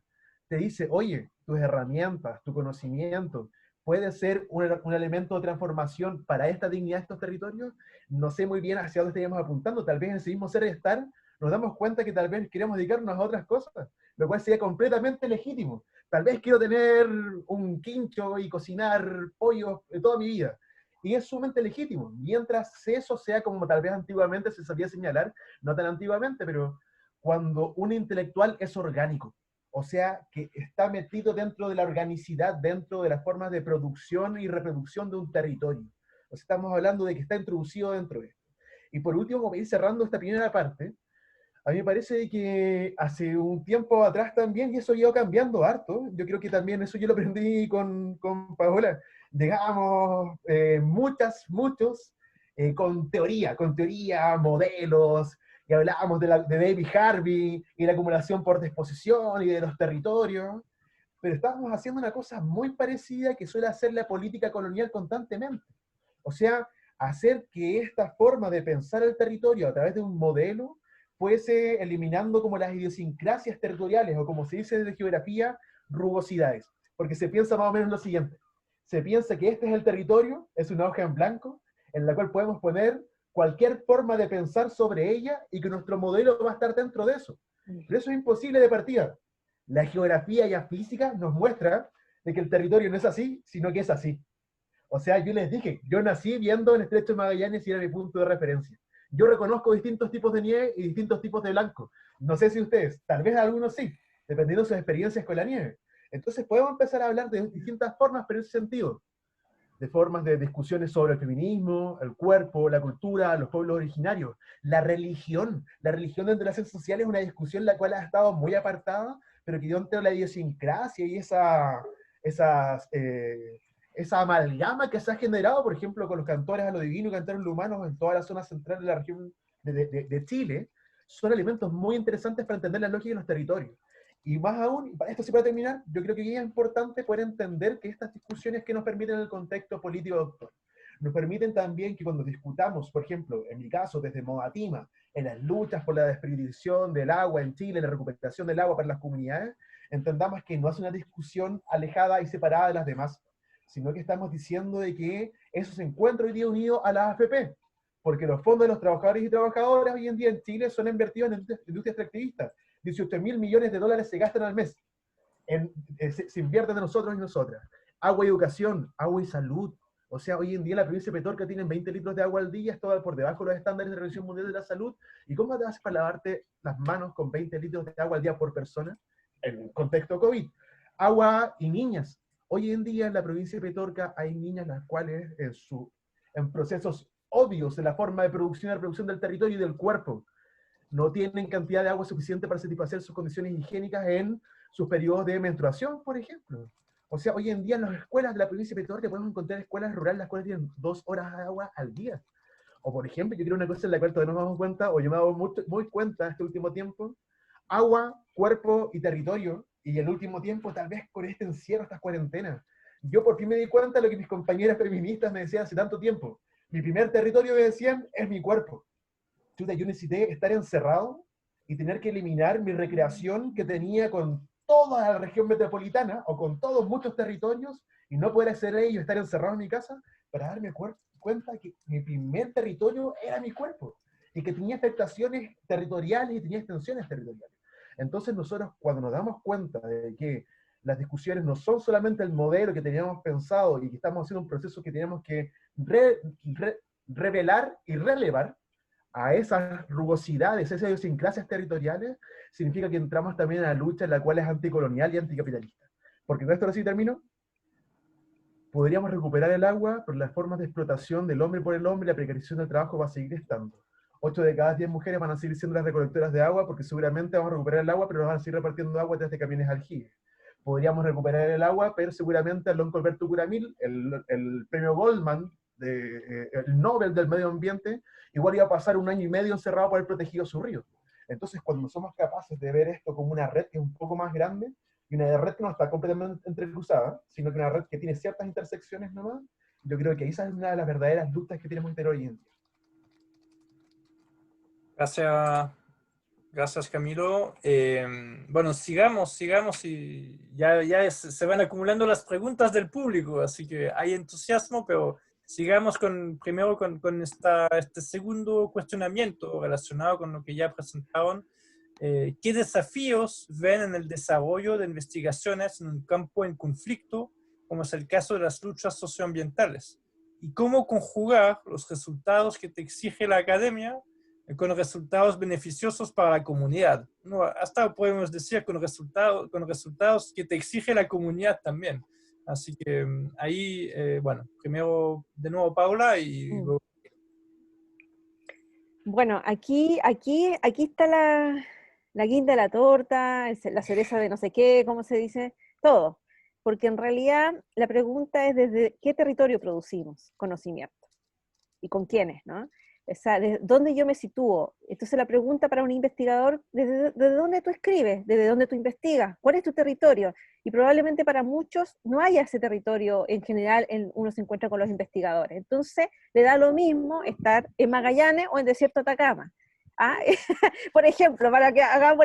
te dice, oye, tus herramientas, tu conocimiento, puede ser un elemento de transformación para esta dignidad de estos territorios, no sé muy bien hacia dónde estaríamos apuntando. Tal vez en ese mismo ser y estar nos damos cuenta que tal vez queremos dedicarnos a otras cosas, lo cual sería completamente legítimo. Tal vez quiero tener un quincho y cocinar pollo toda mi vida. Y es sumamente legítimo, mientras eso sea como tal vez antiguamente se sabía señalar, no tan antiguamente, pero cuando un intelectual es orgánico, o sea, que está metido dentro de la organicidad, dentro de las formas de producción y reproducción de un territorio. O sea, estamos hablando de que está introducido dentro de esto. Y por último, como ir cerrando esta primera parte, a mí me parece que hace un tiempo atrás también, y eso iba cambiando harto, yo creo que también eso yo lo aprendí con Paola, digamos, muchos, con teoría, modelos, y hablábamos de David Harvey, y la acumulación por disposición, y de los territorios, pero estábamos haciendo una cosa muy parecida que suele hacer la política colonial constantemente. O sea, hacer que esta forma de pensar el territorio a través de un modelo fuese eliminando como las idiosincrasias territoriales, o como se dice desde geografía, rugosidades. Porque se piensa más o menos lo siguiente. Se piensa que este es el territorio, es una hoja en blanco, en la cual podemos poner cualquier forma de pensar sobre ella y que nuestro modelo va a estar dentro de eso. Pero eso es imposible de partida. La geografía y la física nos muestra de que el territorio no es así, sino que es así. O sea, yo les dije, yo nací viendo el Estrecho de Magallanes y era mi punto de referencia. Yo reconozco distintos tipos de nieve y distintos tipos de blanco. No sé si ustedes, tal vez algunos sí, dependiendo de sus experiencias con la nieve. Entonces podemos empezar a hablar de distintas formas, pero en ese sentido, de formas de discusiones sobre el feminismo, el cuerpo, la cultura, los pueblos originarios, la religión. La religión dentro de las ciencias sociales es una discusión la cual ha estado muy apartada, pero que dentro de la idiosincrasia y esa amalgama que se ha generado, por ejemplo, con los cantores a lo divino y cantores a lo humano en toda la zona central de la región de Chile, son elementos muy interesantes para entender la lógica de los territorios. Y más aún, esto sí para terminar, yo creo que es importante poder entender que estas discusiones que nos permiten el contexto político actual, nos permiten también que cuando discutamos, por ejemplo, en mi caso, desde Modatima, en las luchas por la desperdición del agua en Chile, la recuperación del agua para las comunidades, entendamos que no es una discusión alejada y separada de las demás, sino que estamos diciendo de que eso se encuentra hoy día unido a la AFP, porque los fondos de los trabajadores y trabajadoras hoy en día en Chile son invertidos en industrias extractivistas. 18.000 millones de dólares se gastan al mes, se invierten de nosotros y nosotras. Agua y educación, agua y salud. O sea, hoy en día la provincia de Petorca tienen 20 litros de agua al día, es todo por debajo de los estándares de la Organización Mundial de la Salud. ¿Y cómo te haces para lavarte las manos con 20 litros de agua al día por persona? En contexto COVID. Agua y niñas. Hoy en día en la provincia de Petorca hay niñas las cuales en procesos obvios de la forma de producción y reproducción del territorio y del cuerpo no tienen cantidad de agua suficiente para satisfacer sus condiciones higiénicas en sus periodos de menstruación, por ejemplo. O sea, hoy en día en las escuelas de la provincia de Petorca podemos encontrar escuelas rurales las cuales tienen 2 horas de agua al día. O por ejemplo, yo creo una cosa en la cual todavía no nos damos cuenta, o yo me he dado muy cuenta este último tiempo, agua, cuerpo y territorio, y el último tiempo tal vez con este encierro, estas cuarentenas. Yo por fin me di cuenta de lo que mis compañeras feministas me decían hace tanto tiempo. Mi primer territorio, me decían, es mi cuerpo. Chuta, yo necesité estar encerrado y tener que eliminar mi recreación que tenía con toda la región metropolitana, o con todos muchos territorios, y no poder acceder a ello, estar encerrado en mi casa, para darme cuenta que mi primer territorio era mi cuerpo, y que tenía afectaciones territoriales y tenía extensiones territoriales. Entonces nosotros, cuando nos damos cuenta de que las discusiones no son solamente el modelo que teníamos pensado y que estamos haciendo un proceso que tenemos que revelar y relevar a esas rugosidades, esas idiosincrasias territoriales, significa que entramos también a la lucha en la cual es anticolonial y anticapitalista. Porque con esto ahora sí termino. Podríamos recuperar el agua, pero las formas de explotación del hombre por el hombre y la precarización del trabajo va a seguir estando. 8 de cada 10 mujeres van a seguir siendo las recolectoras de agua, porque seguramente vamos a recuperar el agua, pero nos van a seguir repartiendo agua desde camiones aljibes. Podríamos recuperar el agua, pero seguramente Alonso Alberto Curamil, el premio Goldman, el Nobel del Medio Ambiente, igual iba a pasar 1 año y medio encerrado por haber protegido su río. Entonces, cuando somos capaces de ver esto como una red que es un poco más grande, y una red que no está completamente entrecruzada, sino que una red que tiene ciertas intersecciones nomás, yo creo que esa es una de las verdaderas luchas que tenemos que tener hoy en día. Gracias Camilo. Bueno, sigamos y ya se van acumulando las preguntas del público, así que hay entusiasmo, pero sigamos primero con este segundo cuestionamiento relacionado con lo que ya presentaron. ¿Qué desafíos ven en el desarrollo de investigaciones en un campo en conflicto, como es el caso de las luchas socioambientales? ¿Y cómo conjugar los resultados que te exige la academia con resultados beneficiosos para la comunidad? No, hasta podemos decir con resultados que te exige la comunidad también. Así que ahí, bueno, primero de nuevo Paula y luego... Bueno, aquí está la guinda de la torta, la cereza de no sé qué, ¿cómo se dice? Todo. Porque en realidad la pregunta es desde qué territorio producimos conocimiento y con quiénes, ¿no? O sea, ¿desde dónde yo me sitúo? Entonces la pregunta para un investigador, ¿desde dónde tú escribes? ¿Desde dónde tú investigas? ¿Cuál es tu territorio? Y probablemente para muchos no haya ese territorio en general, uno se encuentra con los investigadores. Entonces le da lo mismo estar en Magallanes o en Desierto de Atacama. ¿Ah? Por ejemplo, para que hagamos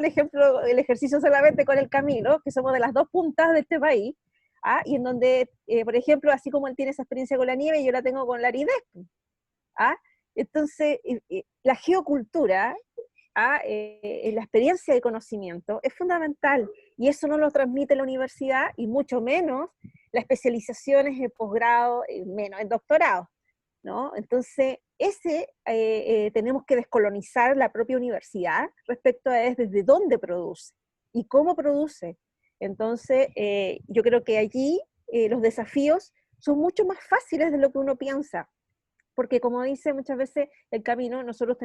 el ejercicio solamente con el Camilo, que somos de las dos puntas de este país, ¿ah? Y en donde, por ejemplo, así como él tiene esa experiencia con la nieve, yo la tengo con la aridez. ¿Ah? Entonces, la geocultura, ¿ah? La experiencia de conocimiento es fundamental, y eso no lo transmite la universidad, y mucho menos las especializaciones en posgrado, menos en doctorado, ¿no? Entonces, tenemos que descolonizar la propia universidad respecto a desde dónde produce y cómo produce. Entonces, yo creo que allí los desafíos son mucho más fáciles de lo que uno piensa, porque como dice muchas veces el Camino, nosotros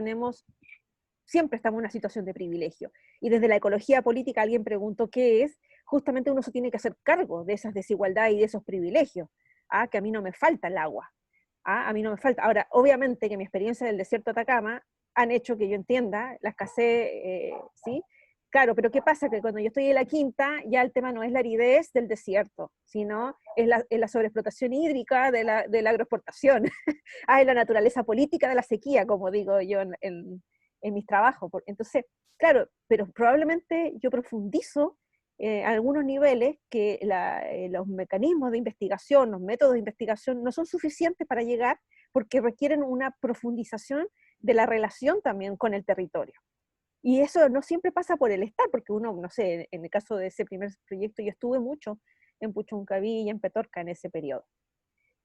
siempre estamos en una situación de privilegio, y desde la ecología política alguien preguntó qué es, justamente uno se tiene que hacer cargo de esas desigualdades y de esos privilegios, que a mí no me falta el agua, a mí no me falta. Ahora, obviamente que mi experiencia del desierto de Atacama han hecho que yo entienda la escasez, ¿sí? Claro, pero ¿qué pasa? Que cuando yo estoy en la quinta, ya el tema no es la aridez del desierto, sino es la sobreexplotación hídrica de la agroexportación, es la naturaleza política de la sequía, como digo yo en mis trabajos. Entonces, claro, pero probablemente yo profundizo a algunos niveles que los mecanismos de investigación, los métodos de investigación no son suficientes para llegar, porque requieren una profundización de la relación también con el territorio. Y eso no siempre pasa por el estar, porque uno, no sé, en el caso de ese primer proyecto, yo estuve mucho en Puchuncaví y en Petorca en ese periodo.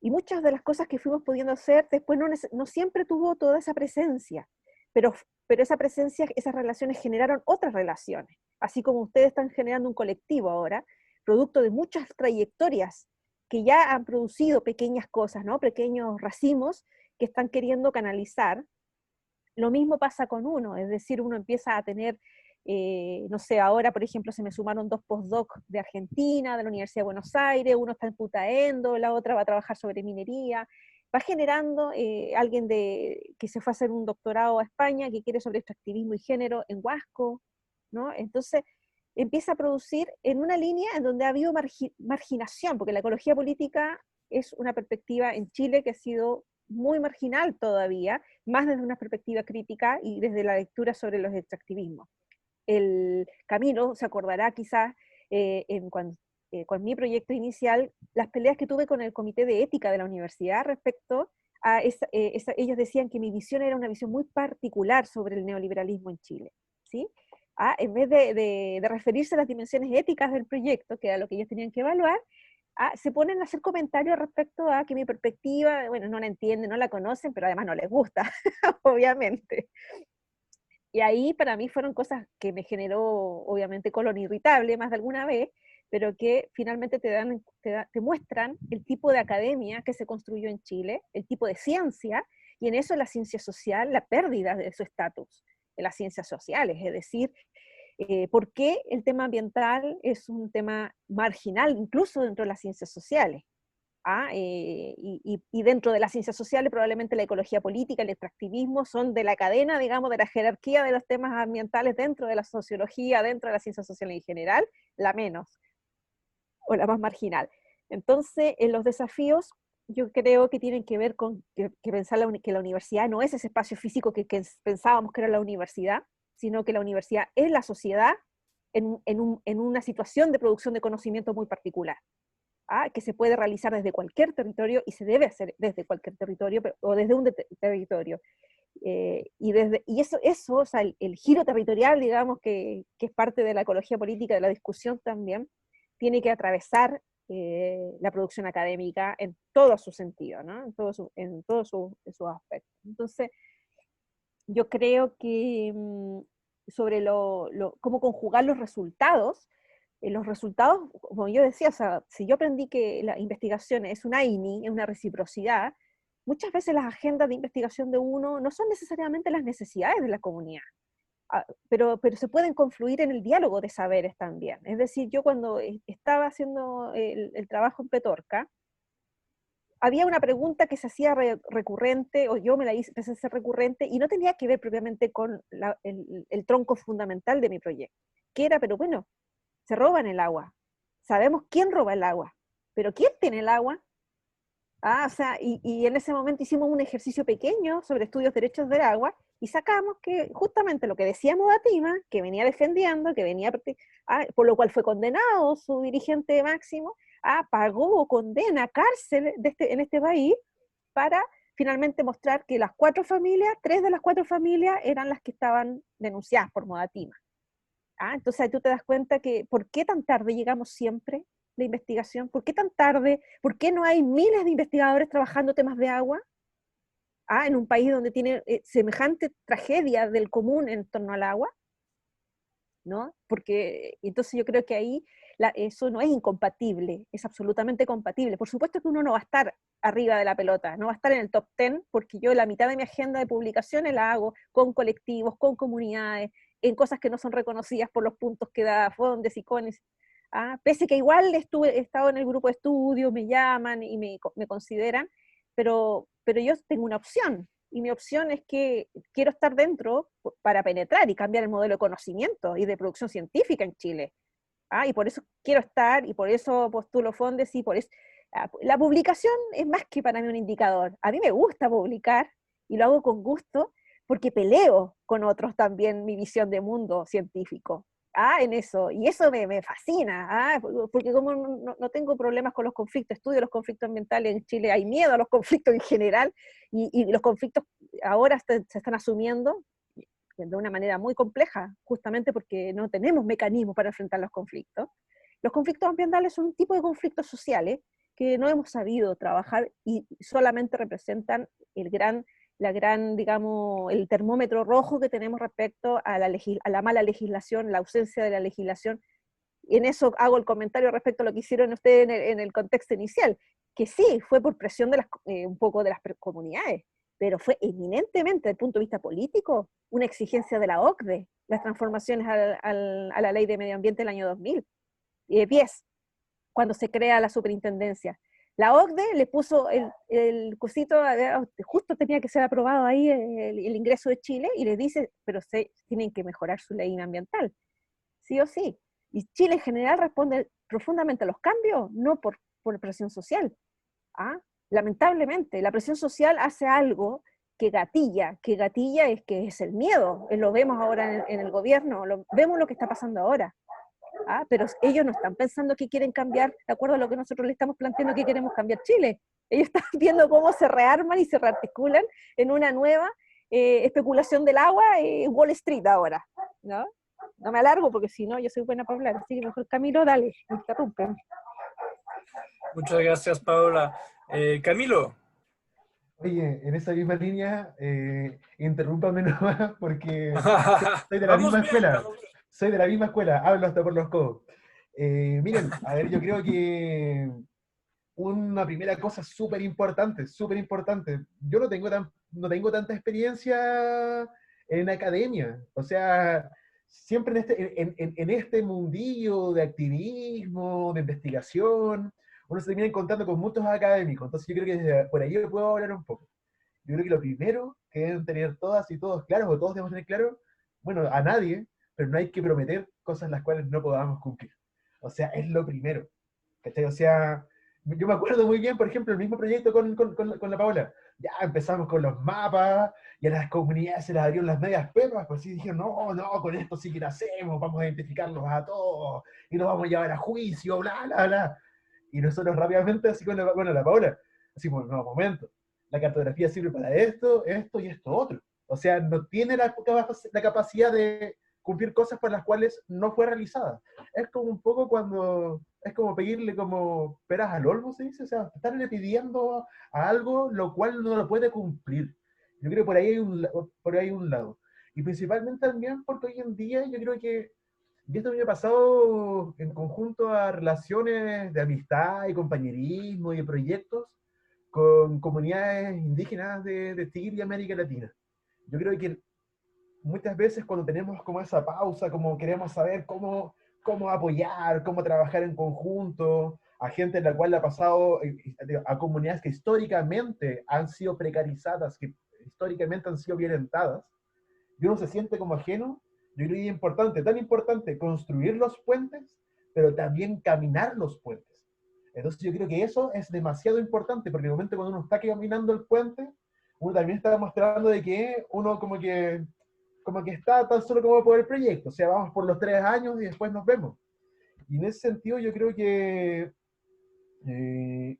Y muchas de las cosas que fuimos pudiendo hacer después no siempre tuvo toda esa presencia, pero esa presencia, esas relaciones generaron otras relaciones, así como ustedes están generando un colectivo ahora, producto de muchas trayectorias que ya han producido pequeñas cosas, ¿no? Pequeños racimos que están queriendo canalizar. Lo mismo pasa con uno, es decir, uno empieza a tener, no sé, ahora por ejemplo se me sumaron 2 postdocs de Argentina, de la Universidad de Buenos Aires, uno está en Putaendo, la otra va a trabajar sobre minería, va generando alguien que se fue a hacer un doctorado a España, que quiere sobre extractivismo y género en Huasco, ¿no? Entonces empieza a producir en una línea en donde ha habido marginación, porque la ecología política es una perspectiva en Chile que ha sido muy marginal todavía, más desde una perspectiva crítica y desde la lectura sobre los extractivismos. El Camilo se acordará quizás con mi proyecto inicial, las peleas que tuve con el comité de ética de la universidad respecto a ellos decían que mi visión era una visión muy particular sobre el neoliberalismo en Chile, ¿sí? En vez de referirse a las dimensiones éticas del proyecto, que era lo que ellos tenían que evaluar, se ponen a hacer comentarios respecto a que mi perspectiva, bueno, no la entienden, no la conocen, pero además no les gusta, obviamente. Y ahí para mí fueron cosas que me generó, obviamente, colon irritable más de alguna vez, pero que finalmente te muestran el tipo de academia que se construyó en Chile, el tipo de ciencia, y en eso la ciencia social, la pérdida de su estatus en las ciencias sociales, es decir, ¿por qué el tema ambiental es un tema marginal, incluso dentro de las ciencias sociales? Y dentro de las ciencias sociales probablemente la ecología política, el extractivismo son de la cadena, digamos, de la jerarquía de los temas ambientales dentro de la sociología, dentro de las ciencias sociales en general, la menos, o la más marginal. Entonces, en los desafíos, yo creo que tienen que ver con que pensar que la universidad no es ese espacio físico que pensábamos que era la universidad, sino que la universidad es la sociedad en una situación de producción de conocimiento muy particular. que se puede realizar desde cualquier territorio y se debe hacer desde cualquier territorio o desde un territorio. Y eso o sea, el giro territorial, digamos, que es parte de la ecología política, de la discusión también, tiene que atravesar la producción académica en todo su sentido, ¿no? En todos sus aspectos. Entonces, yo creo que sobre cómo conjugar los resultados, como yo decía, o sea, si yo aprendí que la investigación es una INI, es una reciprocidad, muchas veces las agendas de investigación de uno no son necesariamente las necesidades de la comunidad, pero se pueden confluir en el diálogo de saberes también. Es decir, yo cuando estaba haciendo el trabajo en Petorca, había una pregunta que se hacía recurrente, o yo me la empecé a hacer recurrente, y no tenía que ver propiamente con el tronco fundamental de mi proyecto, que era, pero bueno, se roban el agua. Sabemos quién roba el agua, pero ¿quién tiene el agua? O sea, y en ese momento hicimos un ejercicio pequeño sobre estudios de derechos del agua, y sacamos que justamente lo que decía Modatima, que venía defendiendo, por lo cual fue condenado su dirigente máximo, pagó condena, cárcel en este país, para finalmente mostrar que las 3 de las 4 familias eran las que estaban denunciadas por Modatima. Entonces ahí tú te das cuenta que, ¿por qué tan tarde llegamos siempre la investigación? ¿Por qué tan tarde? ¿Por qué no hay miles de investigadores trabajando temas de agua? En un país donde tiene semejante tragedia del común en torno al agua, ¿no? Porque entonces yo creo que ahí eso no es incompatible, es absolutamente compatible. Por supuesto que uno no va a estar arriba de la pelota, no va a estar en el top 10, porque yo la mitad de mi agenda de publicaciones la hago con colectivos, con comunidades, en cosas que no son reconocidas por los puntos que da Fondes y CONES. Pese que igual he estado en el grupo de estudio, me llaman y me consideran, pero yo tengo una opción, y mi opción es que quiero estar dentro para penetrar y cambiar el modelo de conocimiento y de producción científica en Chile. Y por eso quiero estar, y por eso postulo Fondes, y por eso la publicación es más que para mí un indicador. A mí me gusta publicar, y lo hago con gusto, porque peleo con otros también mi visión de mundo científico. En eso, y eso me fascina, porque como no tengo problemas con los conflictos, estudio los conflictos ambientales en Chile, hay miedo a los conflictos en general, y los conflictos ahora se están asumiendo de una manera muy compleja, justamente porque no tenemos mecanismos para enfrentar los conflictos. Los conflictos ambientales son un tipo de conflictos sociales que no hemos sabido trabajar, y solamente representan digamos, el termómetro rojo que tenemos respecto a la mala legislación, la ausencia de la legislación. Y en eso hago el comentario respecto a lo que hicieron ustedes en el contexto inicial, que sí, fue por presión de un poco de las comunidades, pero fue eminentemente, desde el punto de vista político, una exigencia de la OCDE, las transformaciones a la Ley de Medio Ambiente del año 2000, y de pies, cuando se crea la superintendencia. La OCDE le puso el cosito, justo tenía que ser aprobado ahí el ingreso de Chile, y le dice, pero tienen que mejorar su ley ambiental, sí o sí. Y Chile en general responde profundamente a los cambios, no por presión social. Lamentablemente, la presión social hace algo que gatilla es el miedo. Lo vemos ahora en el gobierno, vemos lo que está pasando ahora. Pero ellos no están pensando que quieren cambiar de acuerdo a lo que nosotros le estamos planteando que queremos cambiar Chile. Ellos están viendo cómo se rearman y se rearticulan en una nueva especulación del agua, Wall Street ahora, ¿no? No me alargo porque si no yo soy buena para hablar, así que mejor Camilo, dale, interrumpe. Muchas gracias, Paola. Camilo. Oye, en esa misma línea, interrúmpame nomás porque soy de la Vamos misma bien, escuela. vamos bien. Soy de la misma escuela, hablo hasta por los codos. Miren, a ver, yo creo que una primera cosa súper importante. Yo no tengo tanta experiencia en academia. O sea, siempre en este mundillo de activismo, de investigación, uno se termina encontrando con muchos académicos. Entonces yo creo que por ahí yo puedo hablar un poco. Yo creo que lo primero que deben tener todas y todos claros, o todos debemos tener claro, bueno, a nadie, pero no hay que prometer cosas las cuales no podamos cumplir. O sea, es lo primero. ¿Cachai? O sea, yo me acuerdo muy bien, por ejemplo, el mismo proyecto con la Paola. Ya empezamos con los mapas, y a las comunidades se les abrieron las medias pepas, pues sí dijeron, no, con esto sí que lo hacemos, vamos a identificarlos a todos, y los vamos a llevar a juicio, bla, bla, bla. Y nosotros rápidamente, así con la Paola, así como, no, momento, la cartografía sirve para esto, esto y esto otro. O sea, no tiene la capacidad de cumplir cosas para las cuales no fue realizada. Es como un poco cuando, es como pedirle como peras al olmo, se dice, o sea, estarle pidiendo a algo lo cual no lo puede cumplir. Yo creo que por ahí hay un lado. Y principalmente también porque hoy en día yo creo que, y esto me ha pasado en conjunto a relaciones de amistad y compañerismo y de proyectos con comunidades indígenas de Chile y América Latina. Yo creo que muchas veces cuando tenemos como esa pausa, como queremos saber cómo apoyar, cómo trabajar en conjunto, a gente en la cual le ha pasado, a comunidades que históricamente han sido precarizadas, que históricamente han sido violentadas, y uno se siente como ajeno. Yo creo que es importante, tan importante, construir los puentes, pero también caminar los puentes. Entonces yo creo que eso es demasiado importante, porque en el momento cuando uno está caminando el puente, uno también está demostrando de que uno como que está tan solo como por el proyecto, o sea, vamos por los 3 años y después nos vemos. Y en ese sentido yo creo que eh,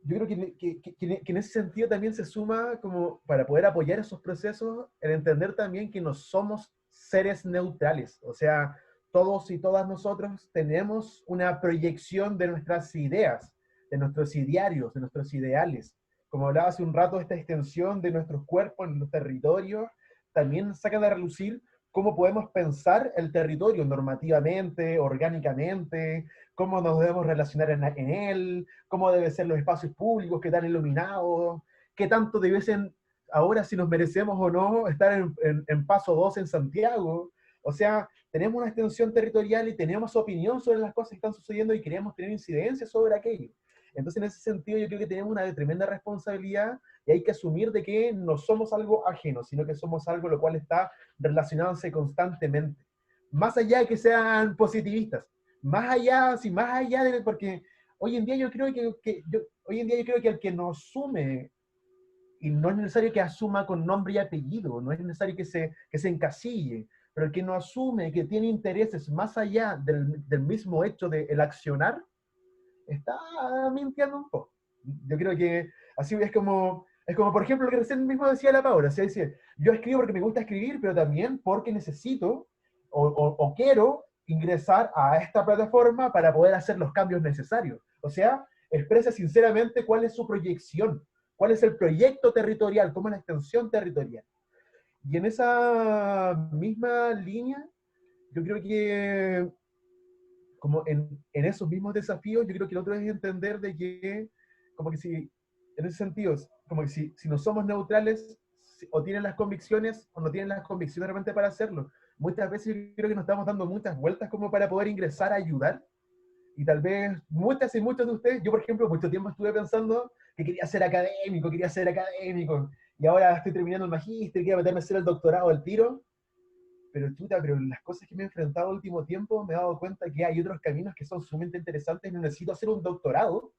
que en ese sentido también se suma como para poder apoyar esos procesos, el entender también que no somos seres neutrales, o sea, todos y todas nosotros tenemos una proyección de nuestras ideas, de nuestros idearios, de nuestros ideales. Como hablaba hace un rato, esta extensión de nuestros cuerpos en los territorios también saca a relucir cómo podemos pensar el territorio normativamente, orgánicamente, cómo nos debemos relacionar en él, cómo deben ser los espacios públicos, qué tan iluminados, qué tanto debiesen, ahora si nos merecemos o no, estar en Paso 2 en Santiago. O sea, tenemos una extensión territorial y tenemos opinión sobre las cosas que están sucediendo y queremos tener incidencia sobre aquello. Entonces, en ese sentido, yo creo que tenemos una tremenda responsabilidad y hay que asumir de que no somos algo ajeno, sino que somos algo lo cual está relacionándose constantemente. Más allá de que sean positivistas, más allá de, porque hoy en día yo creo hoy en día yo creo que el que no asume, y no es necesario que asuma con nombre y apellido, no es necesario que se encasille, pero el que no asume que tiene intereses más allá del mismo hecho de el accionar, está mintiendo un poco. Yo creo que así es como por ejemplo, lo que recién mismo decía la Paula, o sea, dice, yo escribo porque me gusta escribir, pero también porque necesito o quiero ingresar a esta plataforma para poder hacer los cambios necesarios. O sea, expresa sinceramente cuál es su proyección, cuál es el proyecto territorial, cómo es la extensión territorial. Y en esa misma línea, yo creo que como en esos mismos desafíos, yo creo que el otro es entender de que, como que si, en ese sentido, como que si no somos neutrales, o tienen las convicciones o no tienen las convicciones realmente para hacerlo. Muchas veces yo creo que nos estamos dando muchas vueltas como para poder ingresar a ayudar, y tal vez muchas y muchos de ustedes, yo por ejemplo, mucho tiempo estuve pensando que quería ser académico, y ahora estoy terminando el magíster, quería meterme a hacer el doctorado al tiro, pero chuta, pero las cosas que me he enfrentado el último tiempo me he dado cuenta que hay otros caminos que son sumamente interesantes. No necesito hacer un doctorado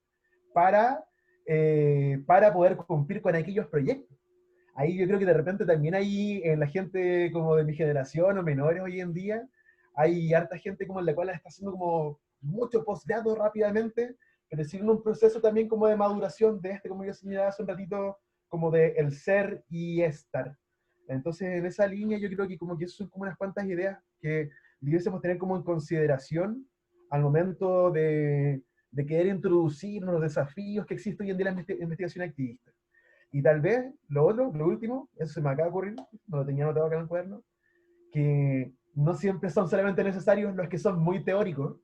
para poder cumplir con aquellos proyectos. Ahí yo creo que de repente también hay en la gente como de mi generación o menores hoy en día, hay harta gente como en la cual está haciendo como mucho posgrado rápidamente, pero siguen un proceso también como de maduración de como yo señalaba hace un ratito, como de el ser y estar. Entonces, en esa línea yo creo que como que son como unas cuantas ideas que debiésemos tener como en consideración al momento de querer introducirnos los desafíos que existen hoy en día en la investigación activista. Y tal vez lo otro, lo último, eso se me acaba de ocurrir, no lo tenía anotado acá en el cuaderno, que no siempre son solamente necesarios los que son muy teóricos.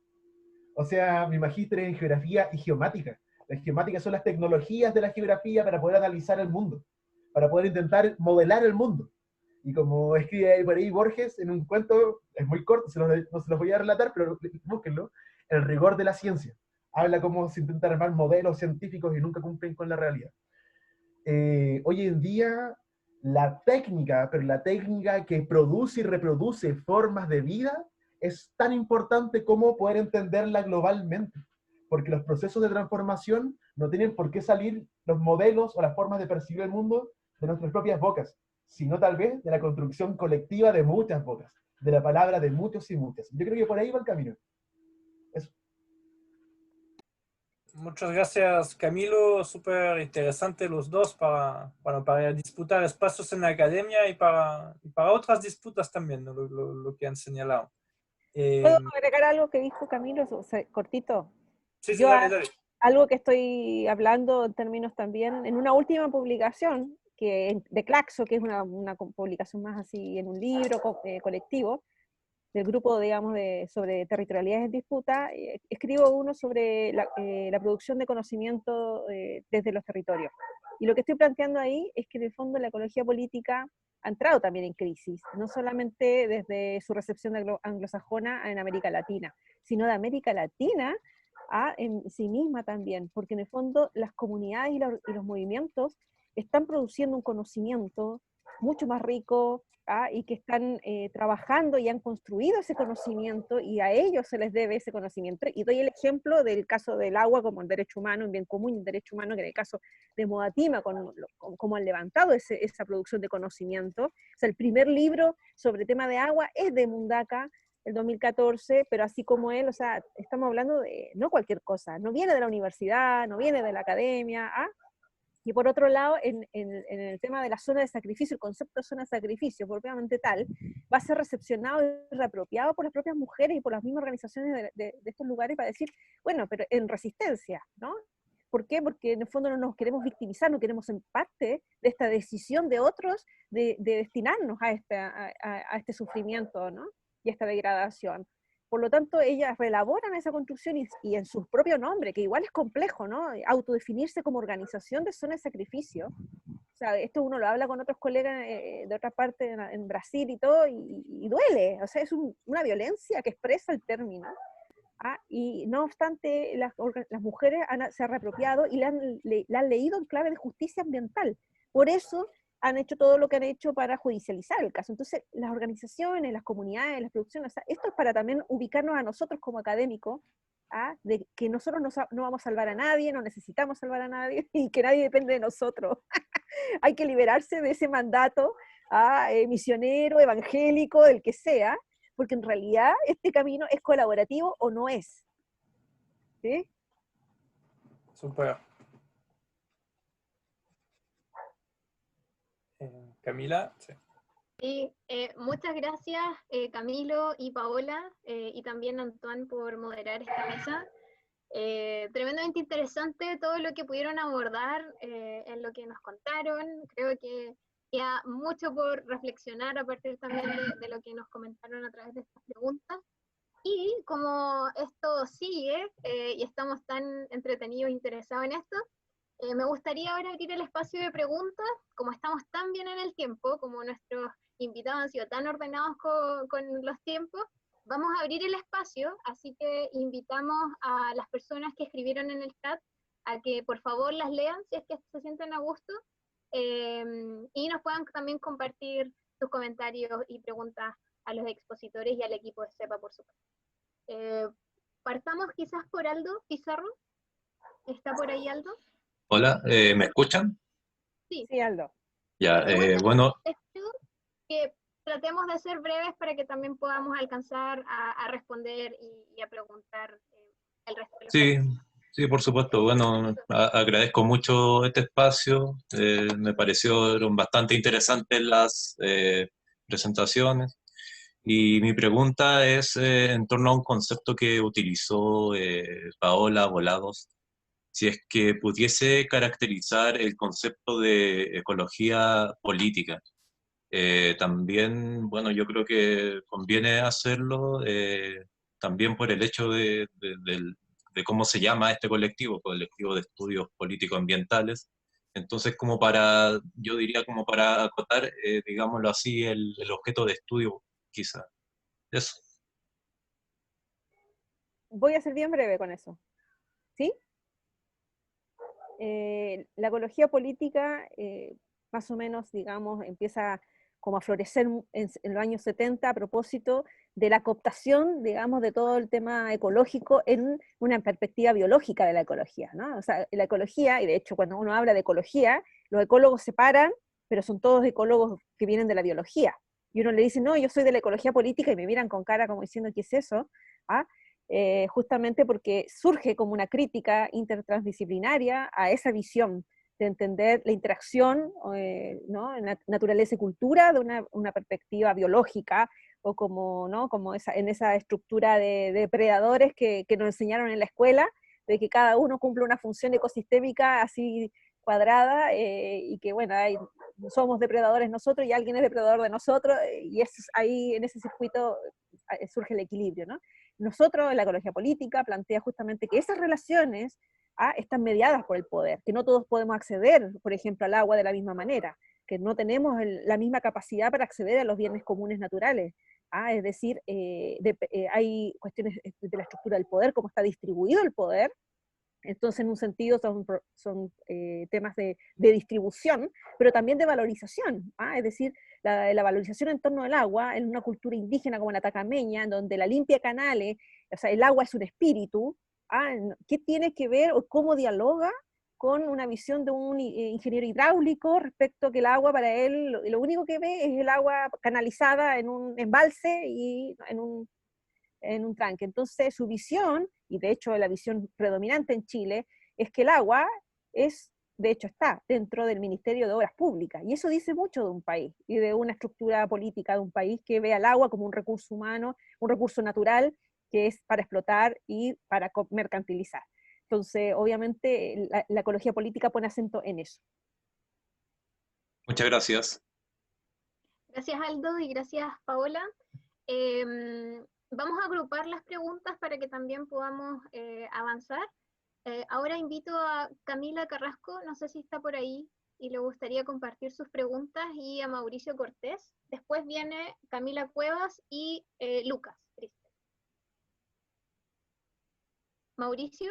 O sea, mi magíster en geografía y geomática. Las geomáticas son las tecnologías de la geografía para poder analizar el mundo, para poder intentar modelar el mundo. Y como escribe por ahí Borges en un cuento, es muy corto, no se los voy a relatar, pero búsquenlo, El rigor de la ciencia. Habla cómo se intentan armar modelos científicos y nunca cumplen con la realidad. Hoy en día, pero la técnica que produce y reproduce formas de vida, es tan importante como poder entenderla globalmente. Porque los procesos de transformación no tienen por qué salir los modelos o las formas de percibir el mundo de nuestras propias bocas, sino tal vez de la construcción colectiva de muchas bocas, de la palabra de muchos y muchas. Yo creo que por ahí va el camino. Eso. Muchas gracias, Camilo. Súper interesante los dos para disputar espacios en la academia y para otras disputas también, ¿no? Lo que han señalado. ¿Puedo agregar algo que dijo Camilo? O sea, cortito. Sí, Yo dale, dale. algo que estoy hablando en términos también, en una última publicación de Claxo, que es una publicación más así en un libro colectivo, del grupo, digamos, sobre territorialidades en disputa, escribo uno sobre la producción de conocimiento desde los territorios. Y lo que estoy planteando ahí es que en el fondo la ecología política ha entrado también en crisis, no solamente desde su recepción anglosajona en América Latina, sino de América Latina en sí misma también, porque en el fondo las comunidades y los movimientos están produciendo un conocimiento mucho más rico, y que están trabajando y han construido ese conocimiento y a ellos se les debe ese conocimiento. Y doy el ejemplo del caso del agua como un derecho humano, un bien común, un derecho humano, que en el caso de Modatima, como han levantado esa producción de conocimiento. O sea, el primer libro sobre tema de agua es de Mundaca, el 2014, pero así como él, o sea, estamos hablando de no cualquier cosa, no viene de la universidad, no viene de la academia, y por otro lado, en el tema de la zona de sacrificio, el concepto de zona de sacrificio, propiamente tal, va a ser recepcionado y reapropiado por las propias mujeres y por las mismas organizaciones de estos lugares para decir, bueno, pero en resistencia, ¿no? ¿Por qué? Porque en el fondo no nos queremos victimizar, no queremos ser parte de esta decisión de otros de destinarnos a este sufrimiento, ¿no? Y a esta degradación. Por lo tanto, ellas reelaboran esa construcción y en su propio nombre, que igual es complejo, ¿no? Autodefinirse como organización de zona de sacrificio. O sea, esto uno lo habla con otros colegas de otra parte en Brasil y todo, y duele. O sea, es una violencia que expresa el término. Y no obstante, las mujeres se han reapropiado y la han leído en clave de justicia ambiental. Por eso han hecho todo lo que han hecho para judicializar el caso. Entonces, las organizaciones, las comunidades, las producciones, o sea, esto es para también ubicarnos a nosotros como académicos, de que nosotros no vamos a salvar a nadie, no necesitamos salvar a nadie, y que nadie depende de nosotros. Hay que liberarse de ese mandato misionero, evangélico, del que sea, porque en realidad este camino es colaborativo o no es. ¿Sí? Super. Camila, sí. Sí, muchas gracias Camilo y Paola y también Antoine por moderar esta mesa. Tremendamente interesante todo lo que pudieron abordar en lo que nos contaron. Creo que queda mucho por reflexionar a partir también de lo que nos comentaron a través de estas preguntas. Y como esto sigue y estamos tan entretenidos e interesados en esto, me gustaría ahora abrir el espacio de preguntas. Como estamos tan bien en el tiempo, como nuestros invitados han sido tan ordenados con los tiempos, vamos a abrir el espacio, así que invitamos a las personas que escribieron en el chat a que por favor las lean si es que se sienten a gusto y nos puedan también compartir sus comentarios y preguntas a los expositores y al equipo de CEPA, por supuesto. Partamos quizás por Aldo Pizarro. ¿Está por ahí Aldo? Hola, ¿me escuchan? Sí, Aldo. Ya, bueno. Les pido que tratemos de ser breves para que también podamos alcanzar a responder y a preguntar el resto de los temas. Sí, por supuesto. Bueno, agradezco mucho este espacio. Me parecieron bastante interesantes las presentaciones. Y mi pregunta es en torno a un concepto que utilizó Paola Volados. Si es que pudiese caracterizar el concepto de ecología política. También, bueno, yo creo que conviene hacerlo también por el hecho de cómo se llama este colectivo de estudios político-ambientales. Entonces, yo diría como para acotar, digámoslo así, el objeto de estudio, quizá. Eso. Voy a ser bien breve con eso. ¿Sí? La ecología política, más o menos, digamos, empieza como a florecer en los años 70 a propósito de la cooptación, digamos, de todo el tema ecológico en una perspectiva biológica de la ecología, ¿no? O sea, la ecología, y de hecho cuando uno habla de ecología, los ecólogos se paran, pero son todos ecólogos que vienen de la biología. Y uno le dice, no, yo soy de la ecología política, y me miran con cara como diciendo, ¿qué es eso? justamente porque surge como una crítica intertransdisciplinaria a esa visión de entender la interacción, ¿no? En naturaleza y cultura de una perspectiva biológica, o como, ¿no? Como en esa estructura de depredadores que nos enseñaron en la escuela, de que cada uno cumple una función ecosistémica así cuadrada, y que bueno, somos depredadores nosotros y alguien es depredador de nosotros, y ahí en ese circuito surge el equilibrio, ¿no? Nosotros, en la ecología política, plantea justamente que esas relaciones están mediadas por el poder, que no todos podemos acceder, por ejemplo, al agua de la misma manera, que no tenemos la misma capacidad para acceder a los bienes comunes naturales. Es decir, hay cuestiones de la estructura del poder, cómo está distribuido el poder. Entonces, en un sentido, son temas de distribución, pero también de valorización. Es decir, la valorización en torno al agua, en una cultura indígena como la atacameña, en donde la limpia canales, o sea, el agua es un espíritu, ¿qué tiene que ver o cómo dialoga con una visión de un ingeniero hidráulico respecto a que el agua para él, lo único que ve es el agua canalizada en un embalse y en un tranque? Entonces su visión, y de hecho la visión predominante en Chile, es que el agua de hecho está dentro del Ministerio de Obras Públicas, y eso dice mucho de un país, y de una estructura política de un país que ve al agua como un recurso humano, un recurso natural, que es para explotar y para mercantilizar. Entonces, obviamente, la ecología política pone acento en eso. Muchas gracias. Gracias, Aldo, y gracias, Paola. Vamos a agrupar las preguntas para que también podamos avanzar. Ahora invito a Camila Carrasco, no sé si está por ahí y le gustaría compartir sus preguntas, y a Mauricio Cortés. Después viene Camila Cuevas y Lucas. Mauricio.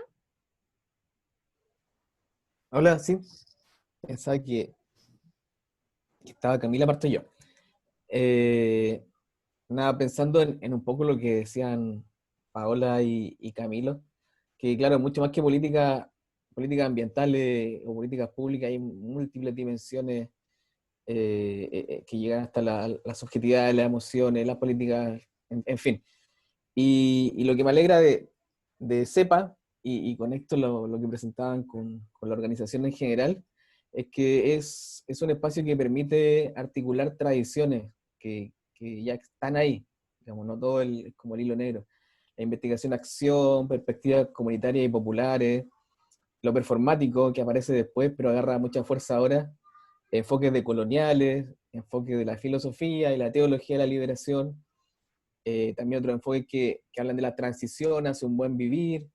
Hola, sí. Pensaba que estaba Camila, parto yo. Nada, pensando en un poco lo que decían Paola y Camilo, que claro, mucho más que políticas ambientales o políticas públicas, hay múltiples dimensiones que llegan hasta la subjetividad, las emociones, las políticas, en fin. Y lo que me alegra de CEPA, y conecto lo que presentaban con la organización en general, es que es un espacio que permite articular tradiciones que ya están ahí, digamos, no todo como el hilo negro. La investigación-acción, perspectivas comunitarias y populares, lo performático que aparece después, pero agarra mucha fuerza ahora, enfoques decoloniales, enfoques de la filosofía y la teología de la liberación, también otro enfoque que hablan de la transición hacia un buen vivir,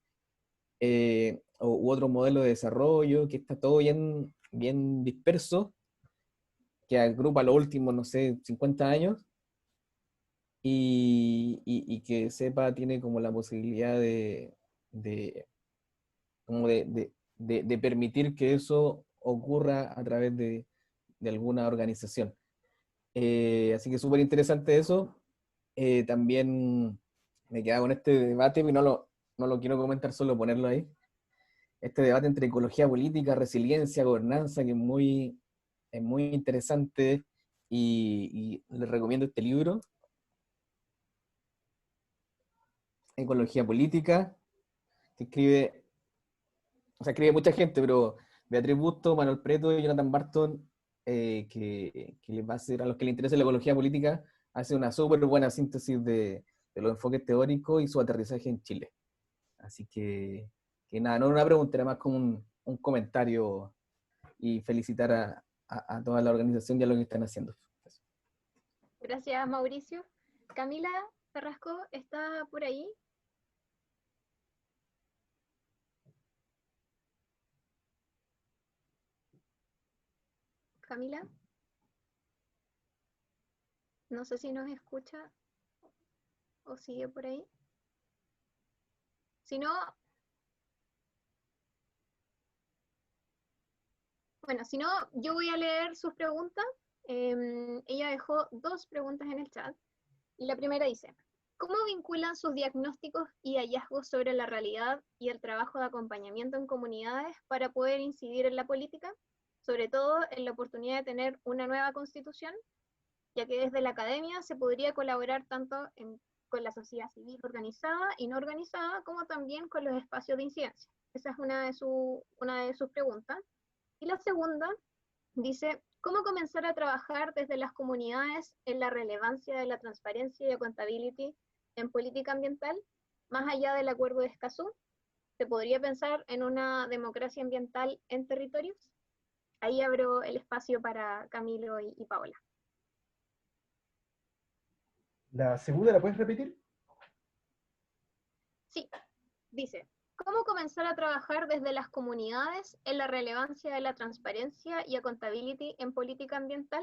u otro modelo de desarrollo, que está todo bien, bien disperso, que agrupa los últimos, no sé, 50 años, y que CEPA tiene como la posibilidad de permitir que eso ocurra a través de alguna organización. Así que súper interesante eso. También me quedaba con este debate, y no lo quiero comentar, solo ponerlo ahí. Este debate entre ecología política, resiliencia, gobernanza, que es muy interesante, y les recomiendo este libro, Ecología Política, que escribe mucha gente, pero Beatriz Busto, Manuel Preto y Jonathan Barton, que les va a hacer, a los que les interesa la ecología política, hace una súper buena síntesis de los enfoques teóricos y su aterrizaje en Chile. Así que nada, no era una pregunta, era más como un comentario, y felicitar a toda la organización y a lo que están haciendo. Gracias, Mauricio. Camila Carrasco, ¿está por ahí? Camila. No sé si nos escucha o sigue por ahí. Si no, bueno, si no, yo voy a leer sus preguntas. Ella dejó 2 preguntas en el chat. Y la primera dice: ¿cómo vinculan sus diagnósticos y hallazgos sobre la realidad y el trabajo de acompañamiento en comunidades para poder incidir en la política, sobre todo en la oportunidad de tener una nueva constitución, ya que desde la academia se podría colaborar tanto en con la sociedad civil organizada y no organizada, como también con los espacios de incidencia. Esa es una de sus preguntas. Y la segunda dice, ¿cómo comenzar a trabajar desde las comunidades en la relevancia de la transparencia y accountability en política ambiental, más allá del acuerdo de Escazú? ¿Se podría pensar en una democracia ambiental en territorios? Ahí abro el espacio para Camilo y Paola. ¿La segunda la puedes repetir? Sí, dice, ¿cómo comenzar a trabajar desde las comunidades en la relevancia de la transparencia y accountability en política ambiental,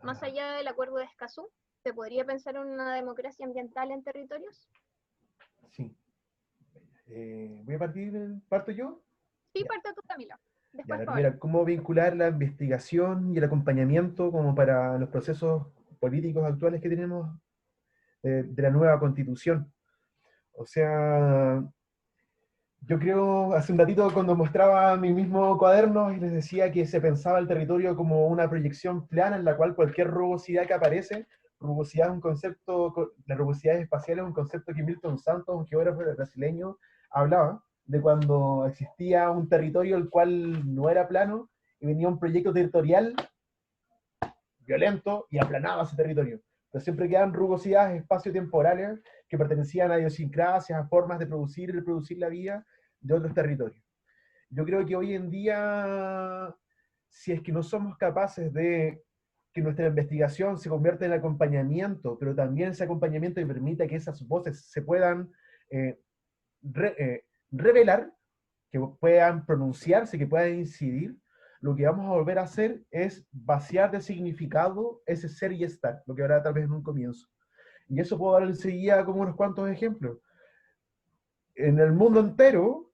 más allá del acuerdo de Escazú? ¿Se podría pensar en una democracia ambiental en territorios? Sí. Voy a ¿parto yo? Sí, Ya. parte tú, Camilo. Ya, Después la Paola. primera, ¿cómo vincular la investigación y el acompañamiento como para los procesos políticos actuales que tenemos de la nueva constitución? O sea, yo creo, hace un ratito cuando mostraba mi mismo cuaderno y les decía que se pensaba el territorio como una proyección plana en la cual cualquier rugosidad que aparece, rugosidad es un concepto, la rugosidad espacial es un concepto que Milton Santos, un geógrafo brasileño, hablaba, de cuando existía un territorio el cual no era plano y venía un proyecto territorial violento y aplanaba ese territorio. Pero siempre quedan rugosidades espaciotemporales que pertenecían a idiosincrasias, a formas de producir y reproducir la vida de otros territorios. Yo creo que hoy en día, si es que no somos capaces de que nuestra investigación se convierta en acompañamiento, pero también ese acompañamiento que permita que esas voces se puedan revelar, que puedan pronunciarse, que puedan incidir, lo que vamos a volver a hacer es vaciar de significado ese ser y estar, lo que habrá tal vez en un comienzo. Y eso puedo dar enseguida como unos cuantos ejemplos. En el mundo entero,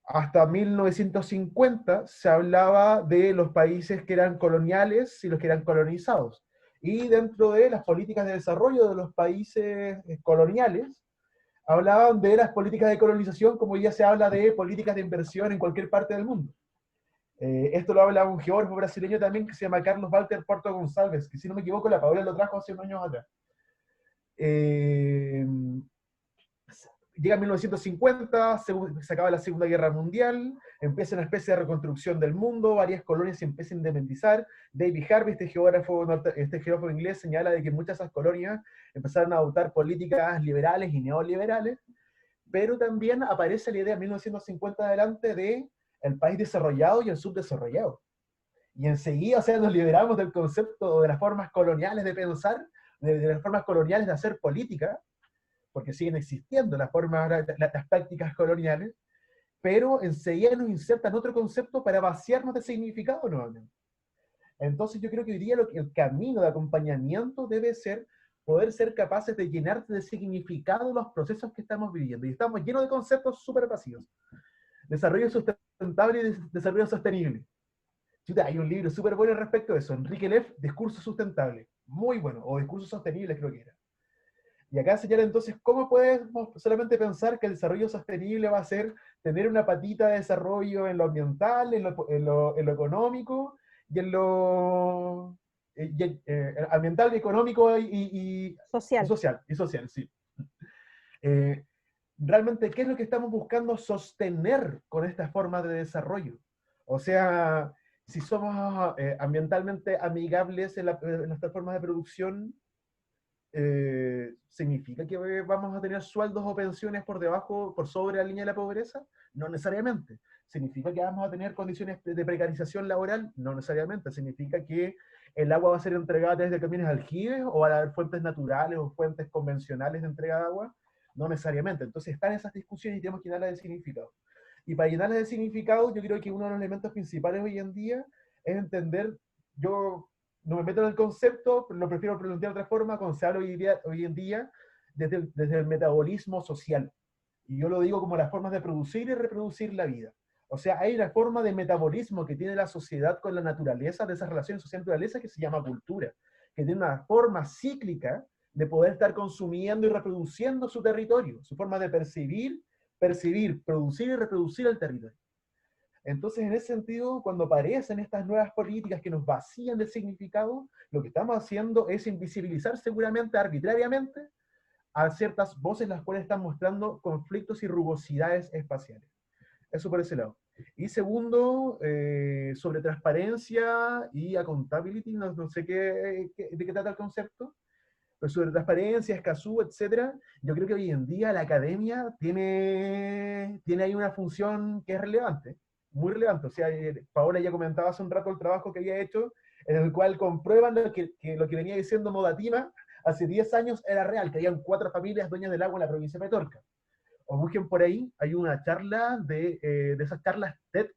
hasta 1950, se hablaba de los países que eran coloniales y los que eran colonizados. Y dentro de las políticas de desarrollo de los países coloniales, hablaban de las políticas de colonización como ya se habla de políticas de inversión en cualquier parte del mundo. Esto lo habla un geógrafo brasileño también que se llama Carlos Walter Porto Gonçalves, que si no me equivoco la Paola lo trajo hace unos años atrás. Llega 1950, se acaba la Segunda Guerra Mundial, empieza una especie de reconstrucción del mundo, varias colonias se empiezan a independizar. David Harvey, este geógrafo inglés, señala de que muchas de esas colonias empezaron a adoptar políticas liberales y neoliberales, pero también aparece la idea en 1950 adelante de el país desarrollado y el subdesarrollado. Y enseguida, o sea, nos liberamos del concepto de las formas coloniales de pensar, de las formas coloniales de hacer política, porque siguen existiendo las formas, las prácticas coloniales, pero enseguida nos insertan otro concepto para vaciarnos de significado nuevamente. Entonces yo creo que hoy día el camino de acompañamiento debe ser poder ser capaces de llenarte de significado los procesos que estamos viviendo. Y estamos llenos de conceptos súper vacíos. Desarrollo sustentable y desarrollo sostenible. Hay un libro súper bueno respecto a eso, Enrique Leff, Discurso Sustentable. Muy bueno, o Discurso Sostenible creo que era. Y acá señala entonces cómo podemos solamente pensar que el desarrollo sostenible va a ser tener una patita de desarrollo en lo ambiental, en lo económico, y en lo ambiental, económico y Social. Y social, sí. Realmente, ¿qué es lo que estamos buscando sostener con esta forma de desarrollo? O sea, si somos ambientalmente amigables en nuestras formas de producción, ¿significa que vamos a tener sueldos o pensiones por sobre la línea de la pobreza? No necesariamente. ¿Significa que vamos a tener condiciones de precarización laboral? No necesariamente. ¿Significa que el agua va a ser entregada a través de camiones aljibes o van a haber fuentes naturales o fuentes convencionales de entrega de agua? No necesariamente. Entonces están esas discusiones y tenemos que llenarlas de significado. Y para llenarlas de significado, yo creo que uno de los elementos principales hoy en día es entender, yo no me meto en el concepto, lo prefiero plantear de otra forma, cuando se habla hoy en día desde el metabolismo social. Y yo lo digo como las formas de producir y reproducir la vida. O sea, hay una forma de metabolismo que tiene la sociedad con la naturaleza, de esa relación social-naturaleza que se llama cultura, que tiene una forma cíclica de poder estar consumiendo y reproduciendo su territorio, su forma de percibir, producir y reproducir el territorio. Entonces, en ese sentido, cuando aparecen estas nuevas políticas que nos vacían del significado, lo que estamos haciendo es invisibilizar seguramente arbitrariamente a ciertas voces las cuales están mostrando conflictos y rugosidades espaciales. Eso por ese lado. Y segundo, sobre transparencia y accountability, no sé de qué trata el concepto, pero sobre transparencia, Escazú, etcétera, yo creo que hoy en día la academia tiene ahí una función que es relevante, muy relevante. O sea, Paola ya comentaba hace un rato el trabajo que había hecho, en el cual comprueban lo que venía diciendo Modatima hace 10 años era real, que habían 4 familias dueñas del agua en la provincia de Petorca. O busquen por ahí, hay una charla de esas charlas TED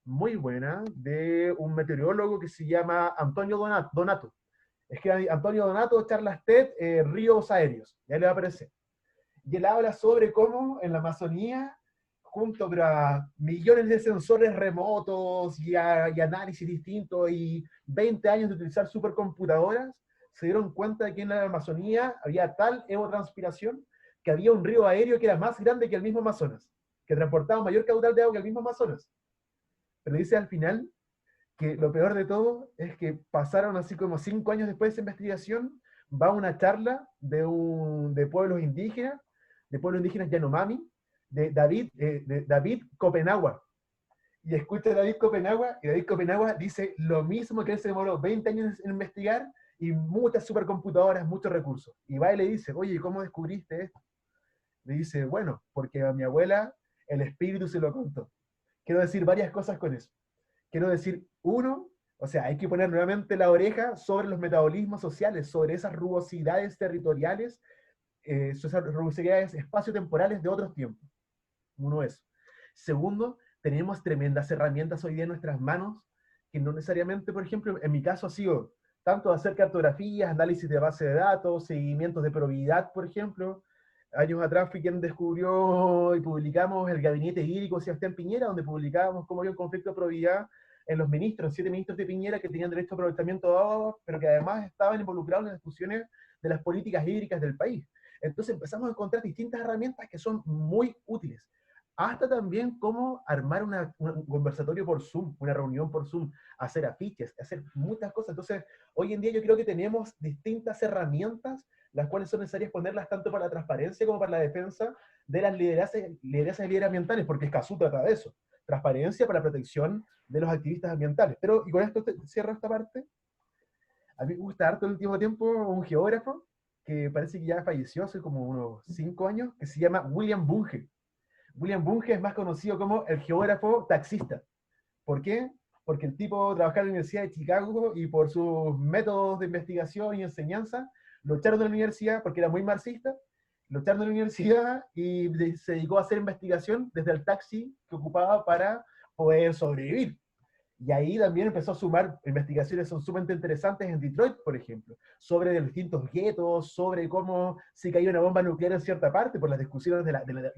muy buena de un meteorólogo que se llama Antonio Donato. Es que Antonio Donato, charlas TED, ríos aéreos, ya le va a aparecer. Y él habla sobre cómo en la Amazonía, junto a millones de sensores remotos y análisis distintos y 20 años de utilizar supercomputadoras, se dieron cuenta de que en la Amazonía había tal evotranspiración que había un río aéreo que era más grande que el mismo Amazonas, que transportaba mayor caudal de agua que el mismo Amazonas. Pero dice al final que lo peor de todo es que pasaron así como 5 años después de esa investigación, va una charla de pueblos indígenas Yanomami, de David Copenagua. Y escucha a David Copenagua, y David Copenagua dice lo mismo que él se demoró 20 años en investigar, y muchas supercomputadoras, muchos recursos. Y va y le dice, oye, ¿cómo descubriste esto? Le dice, bueno, porque a mi abuela el espíritu se lo contó. Quiero decir varias cosas con eso. Quiero decir, uno, o sea, hay que poner nuevamente la oreja sobre los metabolismos sociales, sobre esas rugosidades territoriales, esas rugosidades espaciotemporales de otros tiempos. Uno es. Segundo, tenemos tremendas herramientas hoy día en nuestras manos, que no necesariamente, por ejemplo, en mi caso ha sido tanto hacer cartografías, análisis de base de datos, seguimientos de probabilidad, por ejemplo. Años atrás fui quien descubrió y publicamos el gabinete hídrico Sebastián Piñera, donde publicábamos cómo había un conflicto de probabilidad en los ministros, 7 ministros de Piñera que tenían derecho a aprovechamiento de agua, pero que además estaban involucrados en las discusiones de las políticas hídricas del país. Entonces empezamos a encontrar distintas herramientas que son muy útiles. Hasta también cómo armar un conversatorio por Zoom, una reunión por Zoom, hacer afiches, hacer muchas cosas. Entonces, hoy en día yo creo que tenemos distintas herramientas, las cuales son necesarias ponerlas tanto para la transparencia como para la defensa de las liderazas y líderes ambientales, porque Escazú trata de eso. Transparencia para la protección de los activistas ambientales. Pero, y con esto cierro esta parte, a mí me gusta harto el último tiempo un geógrafo que parece que ya falleció hace como unos 5 años, que se llama William Bunge. William Bunge es más conocido como el geógrafo taxista. ¿Por qué? Porque el tipo trabajaba en la Universidad de Chicago y por sus métodos de investigación y enseñanza lo echaron de la universidad porque era muy marxista, lo echaron de la universidad y se dedicó a hacer investigación desde el taxi que ocupaba para poder sobrevivir. Y ahí también empezó a sumar investigaciones son sumamente interesantes en Detroit, por ejemplo, sobre los distintos guetos, sobre cómo si caía una bomba nuclear en cierta parte, por las discusiones de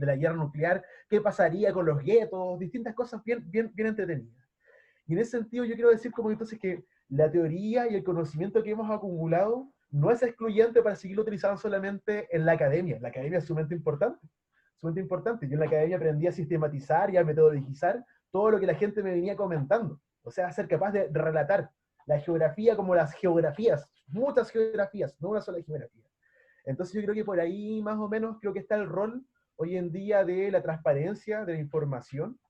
la guerra nuclear, qué pasaría con los guetos, distintas cosas bien entretenidas. Y en ese sentido yo quiero decir como entonces que la teoría y el conocimiento que hemos acumulado no es excluyente para seguirlo utilizando solamente en la academia. La academia es sumamente importante. Sumamente importante. Yo en la academia aprendí a sistematizar y a metodologizar todo lo que la gente me venía comentando. O sea, ser capaz de relatar la geografía como las geografías, muchas geografías, no una sola geografía. Entonces yo creo que por ahí más o menos creo que está el rol hoy en día de la transparencia, de la información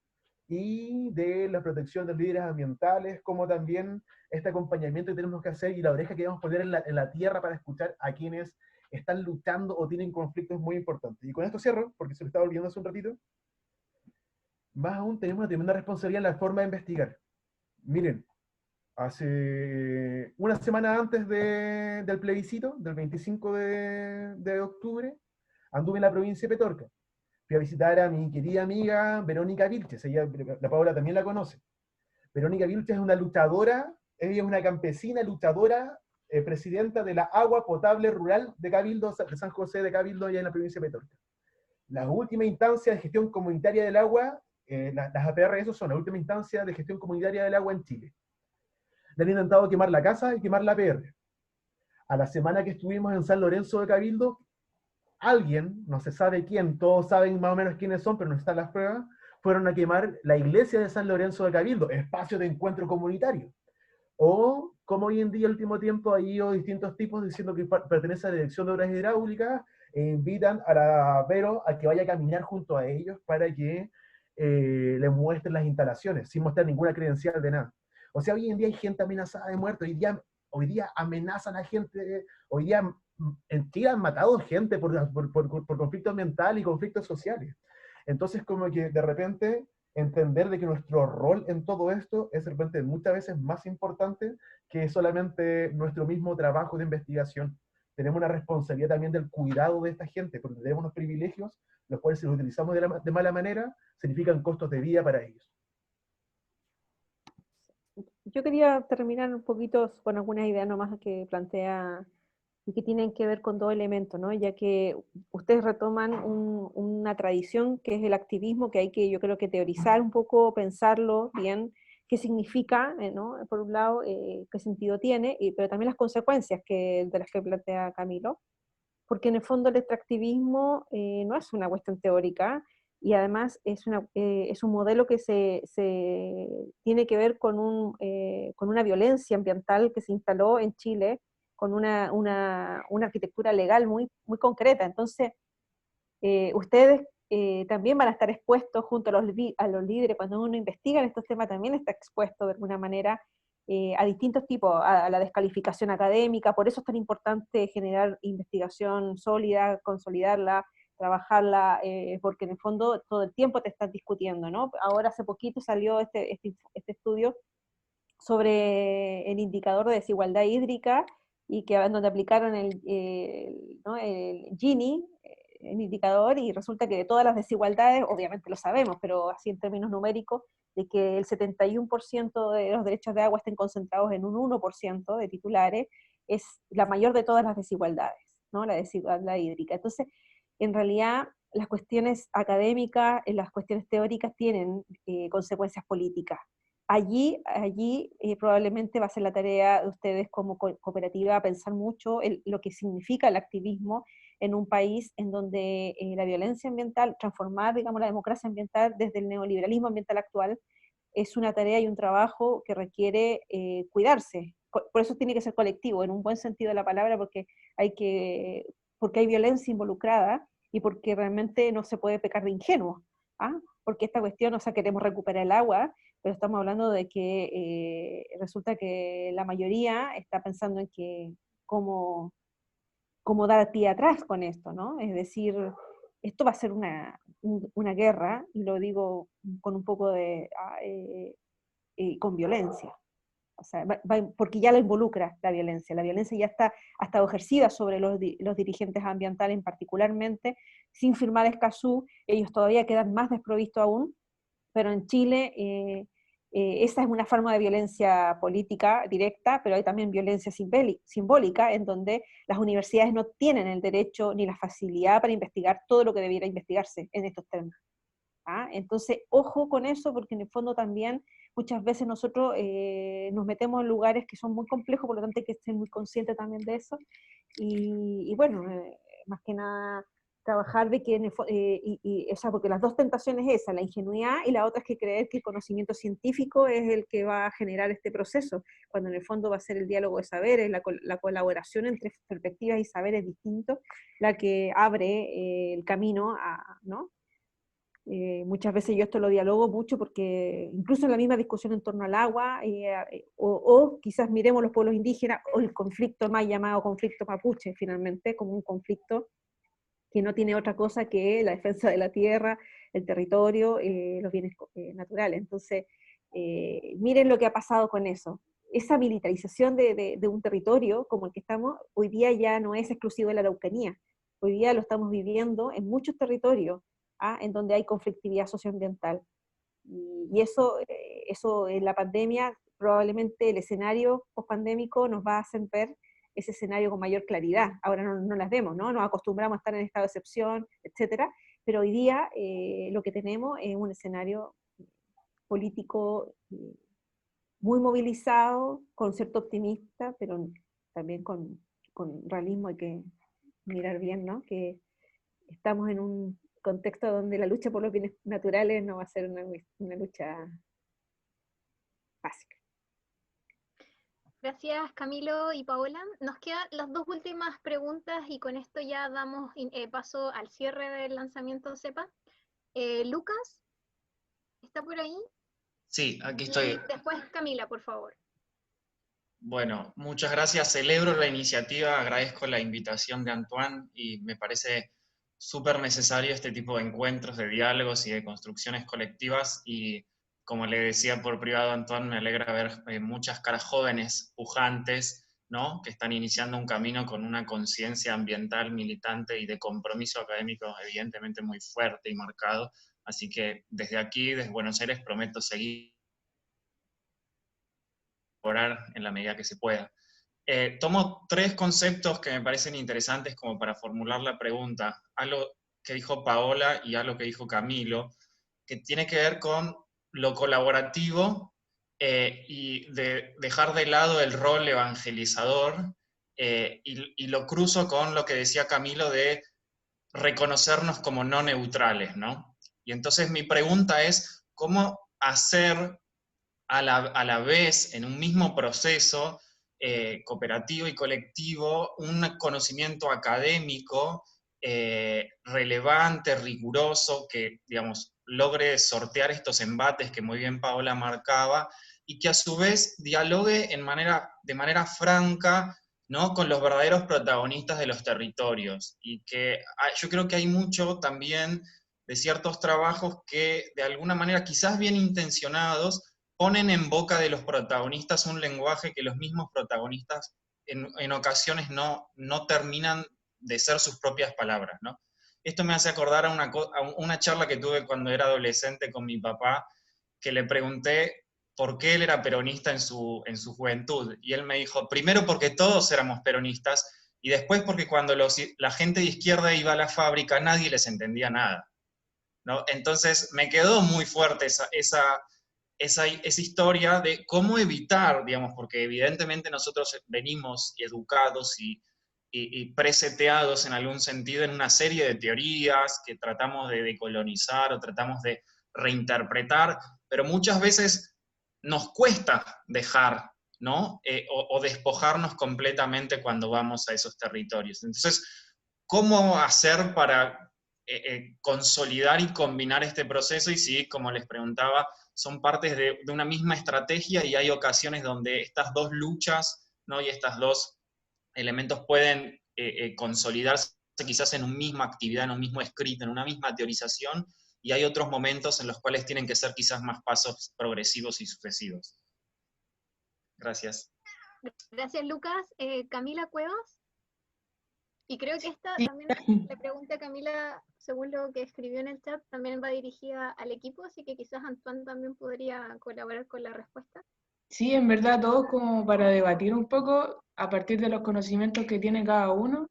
y de la protección de los líderes ambientales, como también este acompañamiento que tenemos que hacer y la oreja que debemos poner en la tierra para escuchar a quienes están luchando o tienen conflictos muy importantes. Y con esto cierro, porque se me estaba olvidando hace un ratito. Más aún tenemos una tremenda responsabilidad en la forma de investigar. Miren, hace una semana antes del plebiscito, del 25 de octubre, anduve en la provincia de Petorca. Fui a visitar a mi querida amiga Verónica Vilches, ella, la Paola también la conoce. Verónica Vilches es una luchadora, ella es una campesina luchadora, presidenta de la Agua Potable Rural de Cabildo, de San José de Cabildo, allá en la provincia de Petorca. La última instancia de gestión comunitaria del agua, las APR, esos son la última instancia de gestión comunitaria del agua en Chile. Le han intentado quemar la casa y quemar la APR. A la semana que estuvimos en San Lorenzo de Cabildo, alguien, no se sabe quién, todos saben más o menos quiénes son, pero no están las pruebas, fueron a quemar la iglesia de San Lorenzo de Cabildo, espacio de encuentro comunitario. O, como hoy en día, el último tiempo, ha ido distintos tipos diciendo que pertenece a la Dirección de Obras Hidráulicas, e invitan a la Vero a que vaya a caminar junto a ellos para que les muestren las instalaciones, sin mostrar ninguna credencial de nada. O sea, hoy en día hay gente amenazada de muerte, hoy día amenazan a gente, hoy día en Chile han matado gente por conflicto ambiental y conflictos sociales. Entonces, como que de repente entender de que nuestro rol en todo esto es de repente muchas veces más importante que solamente nuestro mismo trabajo de investigación. Tenemos una responsabilidad también del cuidado de esta gente, porque tenemos unos privilegios, los cuales si los utilizamos de mala manera, significan costos de vida para ellos. Yo quería terminar un poquito con algunas ideas nomás que plantea y que tienen que ver con dos elementos, ¿no? Ya que ustedes retoman una tradición que es el activismo, que hay que, yo creo que teorizar un poco, pensarlo bien, qué significa, ¿no? Por un lado, qué sentido tiene, pero también las consecuencias de las que plantea Camilo, porque en el fondo el extractivismo no es una cuestión teórica, y además es un modelo que se tiene que ver con una violencia ambiental que se instaló en Chile, con una arquitectura legal muy, muy concreta. Entonces, ustedes también van a estar expuestos junto a los líderes, cuando uno investiga en estos temas también está expuesto de alguna manera a distintos tipos, a la descalificación académica. Por eso es tan importante generar investigación sólida, consolidarla, trabajarla, porque en el fondo todo el tiempo te estás discutiendo, ¿no? Ahora hace poquito salió este estudio sobre el indicador de desigualdad hídrica, y que donde aplicaron ¿no? el Gini, el indicador, y resulta que de todas las desigualdades, obviamente lo sabemos, pero así en términos numéricos, de que el 71% de los derechos de agua estén concentrados en un 1% de titulares, es la mayor de todas las desigualdades, ¿no? La desigualdad hídrica. Entonces, en realidad, las cuestiones académicas, las cuestiones teóricas tienen consecuencias políticas. Allí probablemente va a ser la tarea de ustedes como cooperativa pensar mucho lo que significa el activismo en un país en donde la violencia ambiental, transformar, digamos, la democracia ambiental desde el neoliberalismo ambiental actual, es una tarea y un trabajo que requiere cuidarse. Por eso tiene que ser colectivo, en un buen sentido de la palabra, porque hay violencia involucrada y porque realmente no se puede pecar de ingenuo. ¿Ah? Porque esta cuestión, o sea, queremos recuperar el agua, pero estamos hablando de que resulta que la mayoría está pensando en que cómo dar pie atrás con esto, ¿no? Es decir, esto va a ser una guerra, y lo digo con un poco con violencia. O sea, porque ya lo involucra la violencia ya ha estado ejercida sobre los dirigentes ambientales particularmente, sin firmar Escazú, ellos todavía quedan más desprovistos aún, pero en Chile esa es una forma de violencia política directa, pero hay también violencia simbólica, en donde las universidades no tienen el derecho ni la facilidad para investigar todo lo que debiera investigarse en estos temas. ¿Ah? Entonces, ojo con eso, porque en el fondo también muchas veces nosotros nos metemos en lugares que son muy complejos, por lo tanto hay que estar muy consciente también de eso, y bueno, más que nada trabajar de que, o sea, porque las dos tentaciones es esa, la ingenuidad, y la otra es que creer que el conocimiento científico es el que va a generar este proceso, cuando en el fondo va a ser el diálogo de saberes, la colaboración entre perspectivas y saberes distintos, la que abre el camino ¿no? Muchas veces yo esto lo dialogo mucho, porque incluso en la misma discusión en torno al agua, o quizás miremos los pueblos indígenas, o el conflicto más llamado conflicto mapuche, finalmente, como un conflicto que no tiene otra cosa que la defensa de la tierra, el territorio, los bienes naturales. Entonces, miren lo que ha pasado con eso. Esa militarización de un territorio como el que estamos, hoy día ya no es exclusivo de la Araucanía. Hoy día lo estamos viviendo en muchos territorios, en donde hay conflictividad socioambiental. Y eso en la pandemia, probablemente el escenario pospandémico nos va a hacer ver ese escenario con mayor claridad. Ahora no las vemos, ¿no? Nos acostumbramos a estar en estado de excepción, etcétera, pero hoy día lo que tenemos es un escenario político muy movilizado, con cierto optimista, pero también con realismo. Hay que mirar bien, ¿no? Que estamos en un contexto donde la lucha por los bienes naturales no va a ser una lucha fácil. Gracias Camilo y Paola. Nos quedan las dos últimas preguntas y con esto ya damos paso al cierre del lanzamiento CEPA. Lucas, ¿está por ahí? Sí, aquí Y estoy. después Camila, por favor. Bueno, muchas gracias. Celebro la iniciativa, agradezco la invitación de Antoine y me parece súper necesario este tipo de encuentros, de diálogos y de construcciones colectivas. Y como le decía por privado a Antoine, me alegra ver muchas caras jóvenes, pujantes, ¿no? Que están iniciando un camino con una conciencia ambiental, militante y de compromiso académico evidentemente muy fuerte y marcado. Así que desde aquí, desde Buenos Aires, prometo seguir en la medida que se pueda. Tomo tres conceptos que me parecen interesantes como para formular la pregunta, algo que dijo Paola y algo que dijo Camilo, que tiene que ver con lo colaborativo y de dejar de lado el rol evangelizador y lo cruzo con lo que decía Camilo de reconocernos como no neutrales, ¿no? Y entonces mi pregunta es, ¿cómo hacer a la vez, en un mismo proceso cooperativo y colectivo, un conocimiento académico relevante, riguroso, que, digamos, logre sortear estos embates que muy bien Paola marcaba, y que a su vez dialogue de manera franca, ¿no?, con los verdaderos protagonistas de los territorios. Y que yo creo que hay mucho también de ciertos trabajos que, de alguna manera, quizás bien intencionados, ponen en boca de los protagonistas un lenguaje que los mismos protagonistas en ocasiones no terminan de ser sus propias palabras, ¿no? Esto me hace acordar a una charla que tuve cuando era adolescente con mi papá, que le pregunté por qué él era peronista en su juventud, y él me dijo, primero porque todos éramos peronistas, y después porque cuando la gente de izquierda iba a la fábrica nadie les entendía nada, ¿no? Entonces me quedó muy fuerte esa historia de cómo evitar, digamos, porque evidentemente nosotros venimos educados y preseteados en algún sentido en una serie de teorías que tratamos de decolonizar o tratamos de reinterpretar, pero muchas veces nos cuesta dejar, ¿no? O despojarnos completamente cuando vamos a esos territorios. Entonces, ¿cómo hacer para consolidar y combinar este proceso? Y si, como les preguntaba, son partes de una misma estrategia y hay ocasiones donde estas dos luchas, ¿no?, y estos dos elementos pueden consolidarse quizás en una misma actividad, en un mismo escrito, en una misma teorización, y hay otros momentos en los cuales tienen que ser quizás más pasos progresivos y sucesivos. Gracias. Gracias, Lucas. Camila Cuevas. Y creo que esta Sí. también, la pregunta Camila, según lo que escribió en el chat, también va dirigida al equipo, así que quizás Antoine también podría colaborar con la respuesta. Sí, en verdad, todo como para debatir un poco a partir de los conocimientos que tiene cada uno.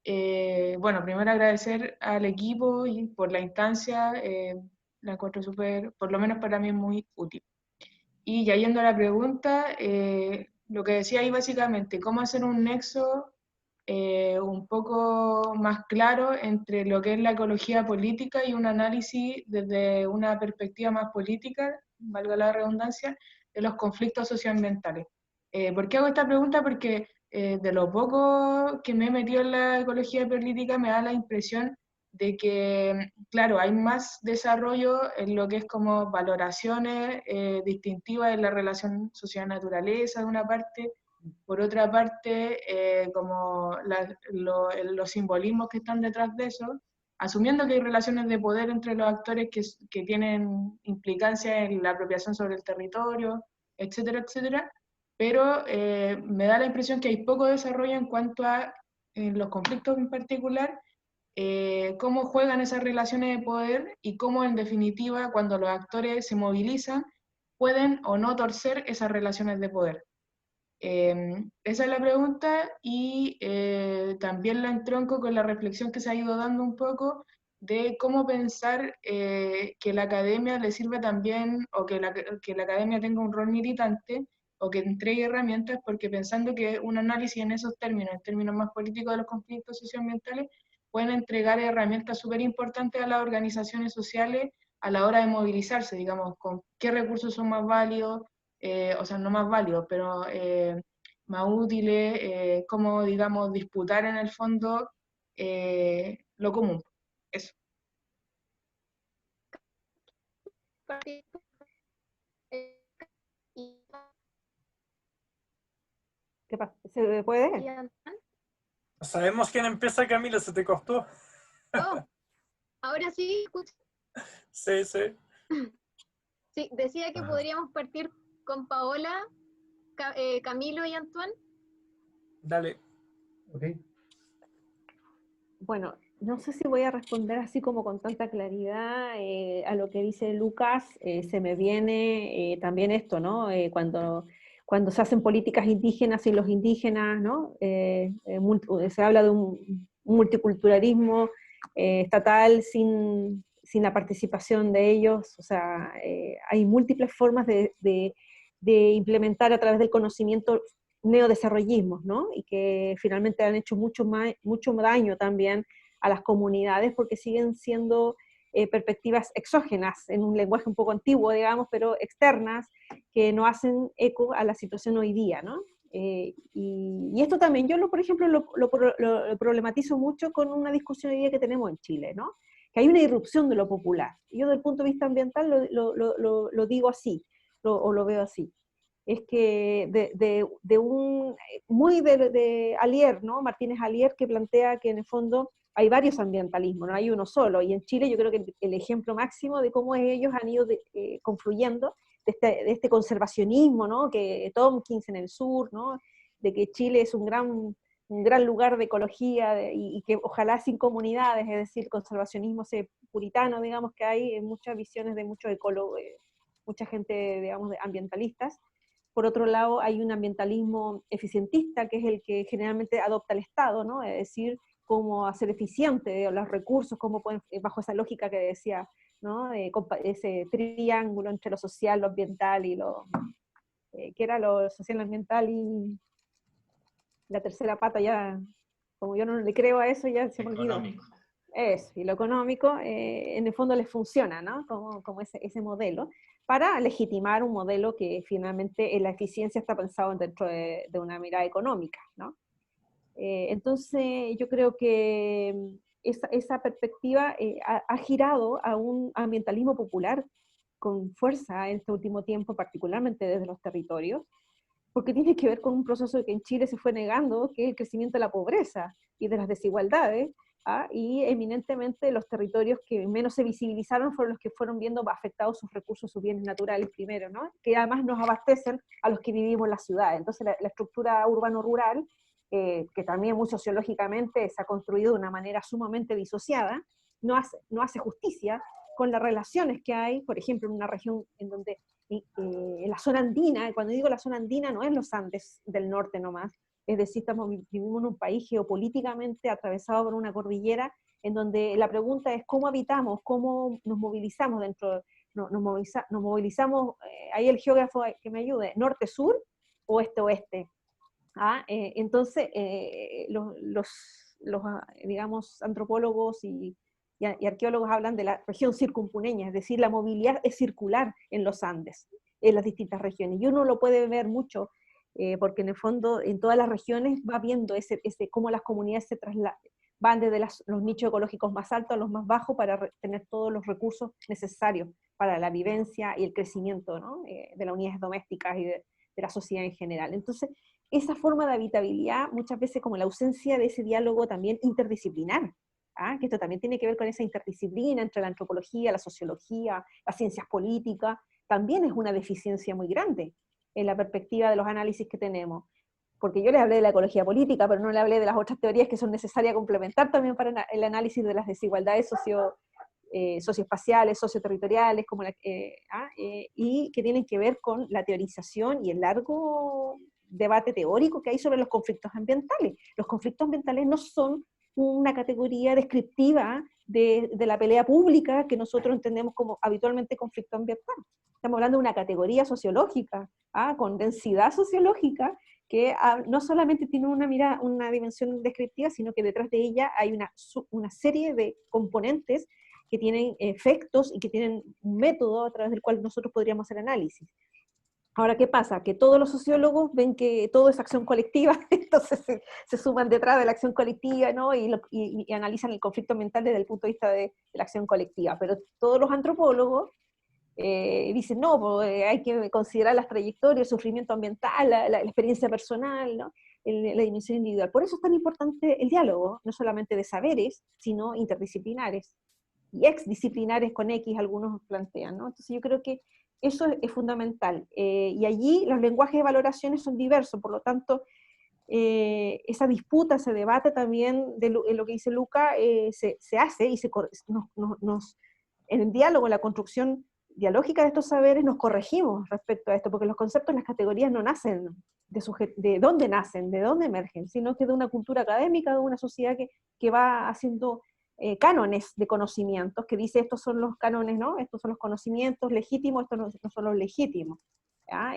Bueno, primero agradecer al equipo y por la instancia, la encuentro súper, por lo menos para mí, muy útil. Y ya yendo a la pregunta, lo que decía ahí básicamente, cómo hacer un nexo un poco más claro entre lo que es la ecología política y un análisis desde una perspectiva más política, valga la redundancia, de los conflictos socioambientales. ¿Por qué hago esta pregunta? Porque de lo poco que me he metido en la ecología política me da la impresión de que, claro, hay más desarrollo en lo que es como valoraciones distintivas en la relación social-naturaleza de una parte, por otra parte, como los simbolismos que están detrás de eso, asumiendo que hay relaciones de poder entre los actores que tienen implicancia en la apropiación sobre el territorio, etcétera, etcétera, pero me da la impresión que hay poco desarrollo en cuanto a los conflictos en particular, cómo juegan esas relaciones de poder y cómo en definitiva cuando los actores se movilizan pueden o no torcer esas relaciones de poder. Esa es la pregunta y también la entronco con la reflexión que se ha ido dando un poco de cómo pensar que la academia le sirva también o que la academia tenga un rol militante o que entregue herramientas, porque pensando que un análisis en esos términos, en términos más políticos de los conflictos socioambientales, pueden entregar herramientas súper importantes a las organizaciones sociales a la hora de movilizarse, digamos, con qué recursos son más válidos, o sea, no más válidos, pero más útiles, cómo, digamos, disputar en el fondo lo común. Eso. ¿Qué pasa? ¿Se puede? Sabemos quién empieza, Camila, se te costó. Oh, ahora sí, escucha. Sí, sí. Sí, decía que podríamos partir con Paola, Camilo y Antoine. Dale. Ok. Bueno, no sé si voy a responder así como con tanta claridad a lo que dice Lucas. Se me viene también esto, ¿no? Cuando se hacen políticas indígenas y los indígenas, ¿no? Se habla de un multiculturalismo estatal sin la participación de ellos. O sea, hay múltiples formas de implementar a través del conocimiento neodesarrollismos, ¿no? Y que finalmente han hecho mucho daño también a las comunidades porque siguen siendo perspectivas exógenas, en un lenguaje un poco antiguo, digamos, pero externas, que no hacen eco a la situación hoy día, ¿no? Y esto también yo, por ejemplo, lo problematizo mucho con una discusión hoy día que tenemos en Chile, ¿no? Que hay una irrupción de lo popular. Yo desde el punto de vista ambiental lo digo así, o lo veo así. Es que de Alier, ¿no? Martínez Alier, que plantea que en el fondo hay varios ambientalismos, no hay uno solo, y en Chile yo creo que el ejemplo máximo de cómo ellos han ido confluyendo de este conservacionismo, ¿no? Que Tompkins en el sur, ¿no? De que Chile es un gran lugar de ecología y que ojalá sin comunidades, es decir, conservacionismo ese puritano, digamos, que hay en muchas visiones de muchos ecólogos, mucha gente, digamos, ambientalistas. Por otro lado, hay un ambientalismo eficientista, que es el que generalmente adopta el Estado, ¿no? Es decir, cómo hacer eficiente los recursos, cómo pueden, bajo esa lógica que decía, ¿no? Ese triángulo entre lo social, lo ambiental y ¿qué era lo social, lo ambiental y la tercera pata? Ya, como yo no le creo a eso, ya se me olvidó. Económico. Eso, y lo económico, en el fondo les funciona, ¿no? Como ese modelo, para legitimar un modelo que finalmente en la eficiencia está pensado dentro de una mirada económica, ¿no? Entonces, yo creo que esa perspectiva ha girado a un ambientalismo popular con fuerza en este último tiempo, particularmente desde los territorios, porque tiene que ver con un proceso que en Chile se fue negando, que es el crecimiento de la pobreza y de las desigualdades, y eminentemente los territorios que menos se visibilizaron fueron los que fueron viendo afectados sus recursos, sus bienes naturales primero, ¿no? Que además nos abastecen a los que vivimos en las ciudades. Entonces la estructura urbano-rural, que también muy sociológicamente se ha construido de una manera sumamente disociada, no hace justicia con las relaciones que hay, por ejemplo, en una región en donde en la zona andina, cuando digo la zona andina no es los Andes del norte nomás, es decir, vivimos en un país geopolíticamente atravesado por una cordillera, en donde la pregunta es cómo habitamos, cómo nos movilizamos nos movilizamos, ahí el geógrafo que me ayude, norte-sur, oeste-oeste. Entonces, digamos, antropólogos y arqueólogos hablan de la región circumpuneña, es decir, la movilidad es circular en los Andes, en las distintas regiones, y uno lo puede ver mucho, porque en el fondo en todas las regiones va viendo cómo las comunidades van desde los nichos ecológicos más altos a los más bajos para tener todos los recursos necesarios para la vivencia y el crecimiento, ¿no? De las unidades domésticas y de la sociedad en general. Entonces, esa forma de habitabilidad, muchas veces como la ausencia de ese diálogo también interdisciplinar, que esto también tiene que ver con esa interdisciplina entre la antropología, la sociología, las ciencias políticas, también es una deficiencia muy grande en la perspectiva de los análisis que tenemos. Porque yo les hablé de la ecología política, pero no le hablé de las otras teorías que son necesarias complementar también para el análisis de las desigualdades socioespaciales, socioterritoriales, y que tienen que ver con la teorización y el largo debate teórico que hay sobre los conflictos ambientales. Los conflictos ambientales no son una categoría descriptiva de la pelea pública que nosotros entendemos como habitualmente conflicto ambiental. Estamos hablando de una categoría sociológica, con densidad sociológica, que no solamente tiene una dimensión descriptiva, sino que detrás de ella hay una serie de componentes que tienen efectos y que tienen un método a través del cual nosotros podríamos hacer análisis. Ahora, ¿qué pasa? Que todos los sociólogos ven que todo es acción colectiva, entonces se suman detrás de la acción colectiva, ¿no? Y analizan el conflicto ambiental desde el punto de vista de la acción colectiva. Pero todos los antropólogos dicen, no, pues, hay que considerar las trayectorias, el sufrimiento ambiental, la experiencia personal, ¿no? La dimensión individual. Por eso es tan importante el diálogo, no solamente de saberes, sino interdisciplinares. Y exdisciplinares con X, algunos plantean, ¿no? Entonces yo creo que eso es fundamental. Y allí los lenguajes de valoraciones son diversos, por lo tanto, esa disputa, ese debate también de lo que dice Luca, se hace y en el diálogo, en la construcción dialógica de estos saberes, nos corregimos respecto a esto, porque los conceptos, las categorías no nacen de dónde nacen, de dónde emergen, sino que de una cultura académica, de una sociedad que va haciendo cánones de conocimientos, que dice estos son los cánones, ¿no? Estos son los conocimientos legítimos, estos no son los legítimos.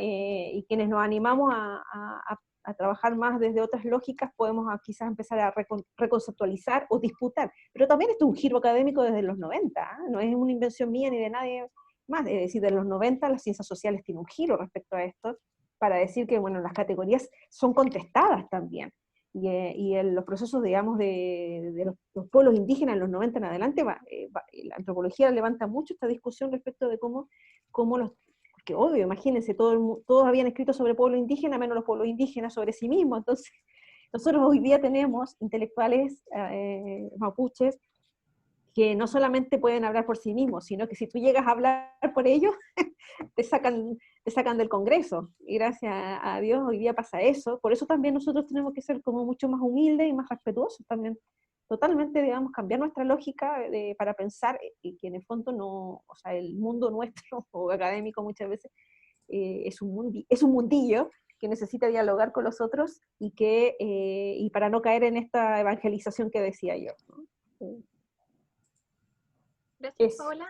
Y quienes nos animamos a trabajar más desde otras lógicas, podemos quizás empezar a reconceptualizar o disputar. Pero también esto es un giro académico desde los 90, no es una invención mía ni de nadie más, es decir, de los 90 las ciencias sociales tienen un giro respecto a esto, para decir que, bueno, las categorías son contestadas también. Y en los procesos, digamos, de los pueblos indígenas en los 90 en adelante, la antropología levanta mucho esta discusión respecto de cómo porque obvio, imagínense, todos habían escrito sobre pueblos indígenas, menos los pueblos indígenas sobre sí mismos. Entonces, nosotros hoy día tenemos intelectuales mapuches que no solamente pueden hablar por sí mismos, sino que si tú llegas a hablar por ellos, te sacan del Congreso. Y gracias a Dios hoy día pasa eso. Por eso también nosotros tenemos que ser como mucho más humildes y más respetuosos también. Totalmente, digamos, cambiar nuestra lógica para pensar que en el fondo no, o sea, el mundo nuestro, o académico muchas veces, es un mundillo que necesita dialogar con los otros y para no caer en esta evangelización que decía yo, ¿no? Gracias, Paola.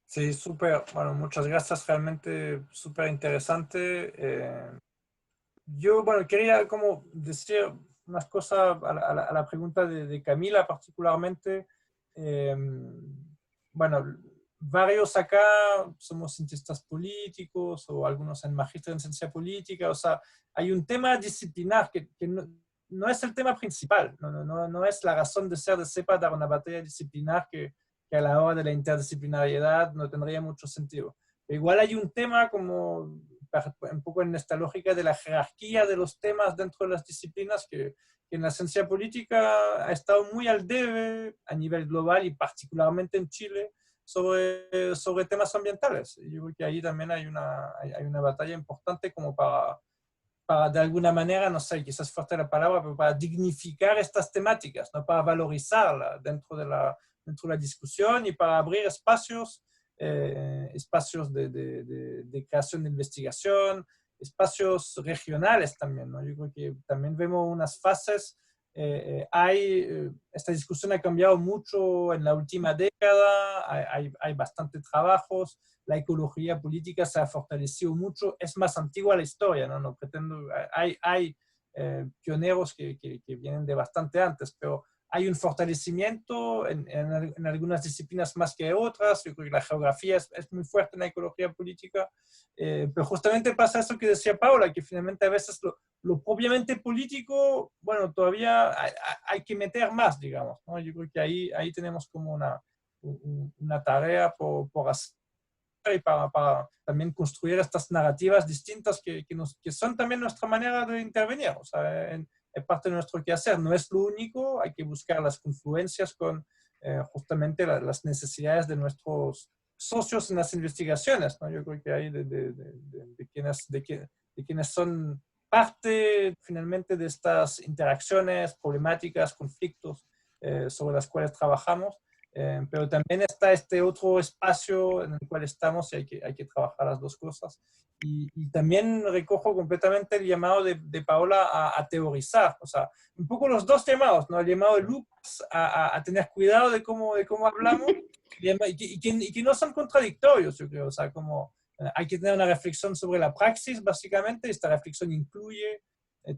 Sí, súper, bueno, muchas gracias, realmente súper interesante. Yo, bueno, quería como decir unas cosas a la pregunta de Camila particularmente. Bueno, varios acá somos cientistas políticos o algunos en magíster en ciencia política, o sea, hay un tema disciplinar que no es el tema principal, no es la razón de ser de CEPA dar una batalla disciplinar que a la hora de la interdisciplinariedad no tendría mucho sentido. Pero igual hay un tema como un poco en esta lógica de la jerarquía de los temas dentro de las disciplinas que en la ciencia política ha estado muy al debe a nivel global y particularmente en Chile sobre temas ambientales. Y yo creo que ahí también hay una batalla importante como para de alguna manera, no sé, quizás fuerte la palabra, pero para dignificar estas temáticas, ¿no? Para valorizarlas dentro de la discusión y para abrir espacios de creación de investigación, espacios regionales también, ¿no? Yo creo que también vemos unas fases, esta discusión ha cambiado mucho en la última década, hay bastante trabajos, la ecología política se ha fortalecido mucho, es más antigua la historia, no pretendo, hay pioneros que vienen de bastante antes, pero hay un fortalecimiento en algunas disciplinas más que otras. Yo creo que la geografía es muy fuerte en la ecología política, pero justamente pasa eso que decía Paula, que finalmente a veces lo propiamente político, bueno, todavía hay que meter más, digamos, ¿no? Yo creo que ahí tenemos como una tarea por hacer y para también construir estas narrativas distintas que son también nuestra manera de intervenir, o sea, es parte de nuestro quehacer, no es lo único, hay que buscar las confluencias con justamente las necesidades de nuestros socios en las investigaciones, ¿no? Yo creo que hay de quienes son parte finalmente de estas interacciones, problemáticas, conflictos sobre las cuales trabajamos, pero también está este otro espacio en el cual estamos y hay que trabajar las dos cosas. Y también recojo completamente el llamado de Paola a teorizar, o sea, un poco los dos llamados, ¿no? El llamado de Lucas a tener cuidado de cómo hablamos y que no son contradictorios, yo creo, o sea, como hay que tener una reflexión sobre la praxis, básicamente, y esta reflexión incluye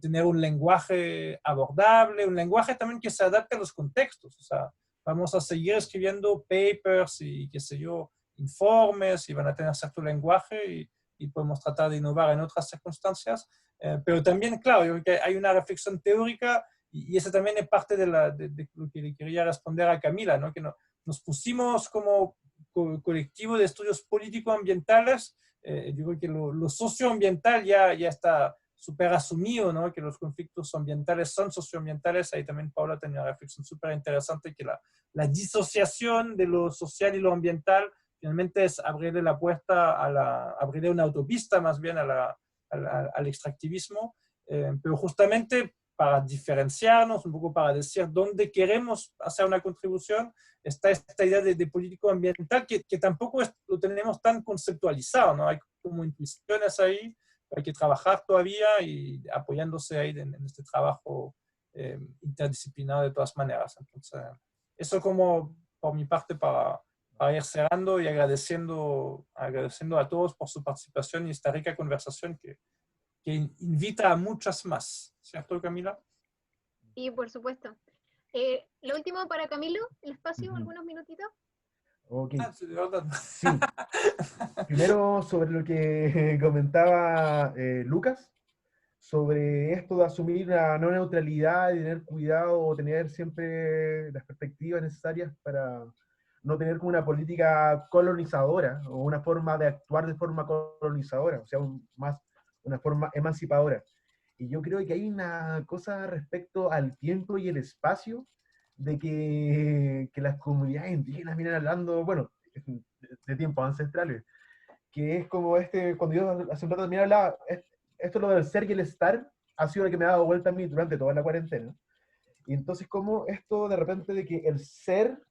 tener un lenguaje abordable, un lenguaje también que se adapte a los contextos, o sea, vamos a seguir escribiendo papers y qué sé yo, informes, y van a tener cierto lenguaje, y y podemos tratar de innovar en otras circunstancias. Pero también, claro, yo creo que hay una reflexión teórica y esa también es parte de lo que le quería responder a Camila, ¿no? Que nos pusimos como colectivo de estudios político-ambientales. Yo creo que lo socioambiental ya está súper asumido, ¿no? Que los conflictos ambientales son socioambientales. Ahí también Paula tenía una reflexión súper interesante, que la disociación de lo social y lo ambiental finalmente es abrirle la puerta abrirle una autopista más bien al extractivismo, pero justamente para diferenciarnos, un poco para decir dónde queremos hacer una contribución, está esta idea de político ambiental que tampoco lo tenemos tan conceptualizado, ¿no? Hay como intuiciones ahí, hay que trabajar todavía y apoyándose ahí en este trabajo interdisciplinar de todas maneras. Entonces, eso como por mi parte para ir cerrando y agradeciendo a todos por su participación y esta rica conversación que invita a muchas más. ¿Cierto, Camila? Sí, por supuesto. Lo último para Camilo, el espacio, algunos minutitos. Ok. Sí, de verdad. Sí. Primero, sobre lo que comentaba Lucas, sobre esto de asumir una no neutralidad y tener cuidado o tener siempre las perspectivas necesarias para no tener como una política colonizadora o una forma de actuar de forma colonizadora, o sea, más una forma emancipadora. Y yo creo que hay una cosa respecto al tiempo y el espacio, de que las comunidades indígenas vienen hablando, bueno, de tiempos ancestrales, que es como cuando yo hace un rato también hablaba, esto lo del ser y el estar, ha sido lo que me ha dado vuelta a mí durante toda la cuarentena. Y entonces como esto de repente de que el ser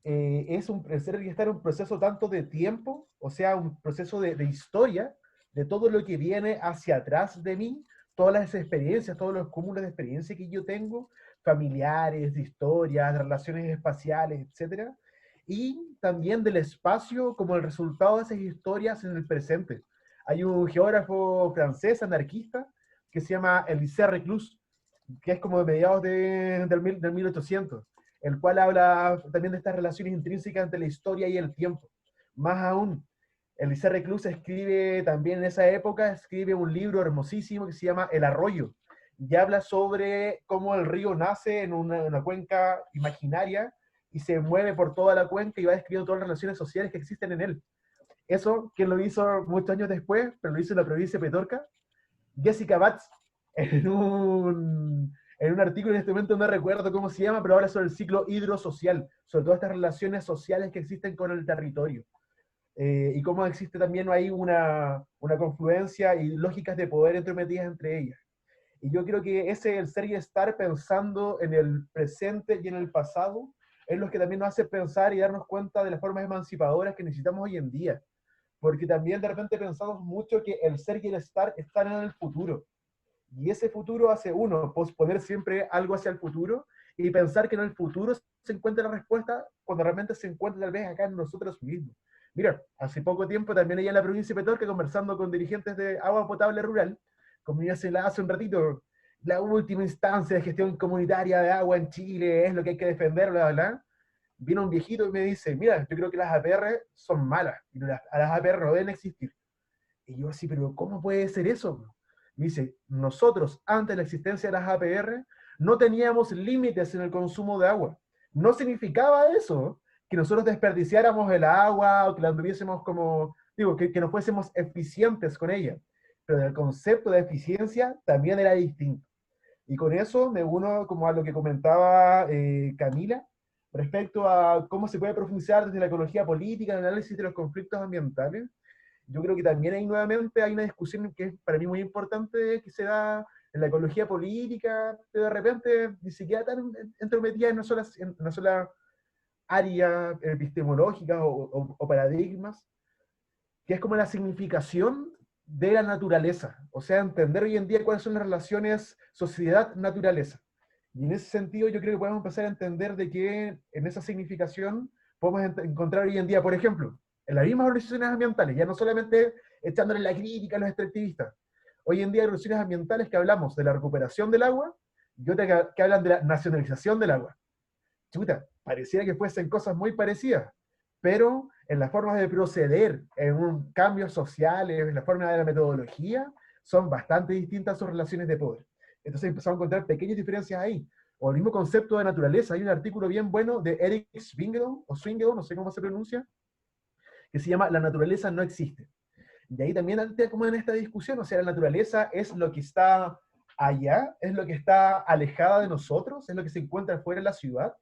el ser y estar es un proceso tanto de tiempo, o sea, un proceso de historia, de todo lo que viene hacia atrás de mí, todas las experiencias, todos los cúmulos de experiencias que yo tengo, familiares, de historias, relaciones espaciales, etc. Y también del espacio como el resultado de esas historias en el presente. Hay un geógrafo francés, anarquista, que se llama Elisée Reclus, que es como de mediados del 1800, el cual habla también de estas relaciones intrínsecas entre la historia y el tiempo. Más aún, Elisée Reclus escribe también en esa época, escribe un libro hermosísimo que se llama El Arroyo, y habla sobre cómo el río nace en una cuenca imaginaria y se mueve por toda la cuenca y va describiendo todas las relaciones sociales que existen en él. Eso, que lo hizo muchos años después, pero lo hizo en la provincia de Petorca, Jessica Batz, en un artículo en este momento no recuerdo cómo se llama, pero habla sobre el ciclo hidrosocial, sobre todas estas relaciones sociales que existen con el territorio. Y cómo existe también ahí una confluencia y lógicas de poder entrometidas entre ellas. Y yo creo que el ser y estar pensando en el presente y en el pasado es lo que también nos hace pensar y darnos cuenta de las formas emancipadoras que necesitamos hoy en día. Porque también de repente pensamos mucho que el ser y el estar están en el futuro. Y ese futuro hace uno posponer siempre algo hacia el futuro y pensar que en el futuro se encuentra la respuesta cuando realmente se encuentra tal vez acá en nosotros mismos. Mira, hace poco tiempo también allá en la provincia de Petorca, conversando con dirigentes de agua potable rural, como ya se la hace un ratito, la última instancia de gestión comunitaria de agua en Chile es lo que hay que defender, bla, bla, bla. Vino un viejito y me dice, mira, yo creo que las APR son malas, y a las APR no deben existir. Y yo así, pero ¿cómo puede ser eso? Me dice, nosotros, antes de la existencia de las APR, no teníamos límites en el consumo de agua. No significaba eso que nosotros desperdiciáramos el agua o que la anduviésemos como, digo, que no fuésemos eficientes con ella. Pero el concepto de eficiencia también era distinto. Y con eso me uno como a lo que comentaba Camila, respecto a cómo se puede profundizar desde la ecología política, el análisis de los conflictos ambientales. Yo creo que también ahí nuevamente hay una discusión que es para mí muy importante que se da en la ecología política, pero de repente ni siquiera tan entrometida en una sola área epistemológica o paradigmas, que es como la significación de la naturaleza, o sea, entender hoy en día cuáles son las relaciones sociedad-naturaleza. Y en ese sentido yo creo que podemos empezar a entender de que en esa significación podemos encontrar hoy en día, por ejemplo, en las mismas organizaciones ambientales, ya no solamente echándole la crítica a los extractivistas. Hoy en día hay organizaciones ambientales que hablamos de la recuperación del agua y otras que hablan de la nacionalización del agua. Chuta, pareciera que fuesen cosas muy parecidas, pero en las formas de proceder, en un cambios sociales, en la forma de la metodología, son bastante distintas sus relaciones de poder. Entonces empezamos a encontrar pequeñas diferencias ahí. O el mismo concepto de naturaleza. Hay un artículo bien bueno de Eric Swingedo, o Swingedo, no sé cómo se pronuncia, que se llama La naturaleza no existe. Y ahí también entra como en esta discusión, o sea, la naturaleza es lo que está allá, es lo que está alejada de nosotros, es lo que se encuentra fuera de la ciudad,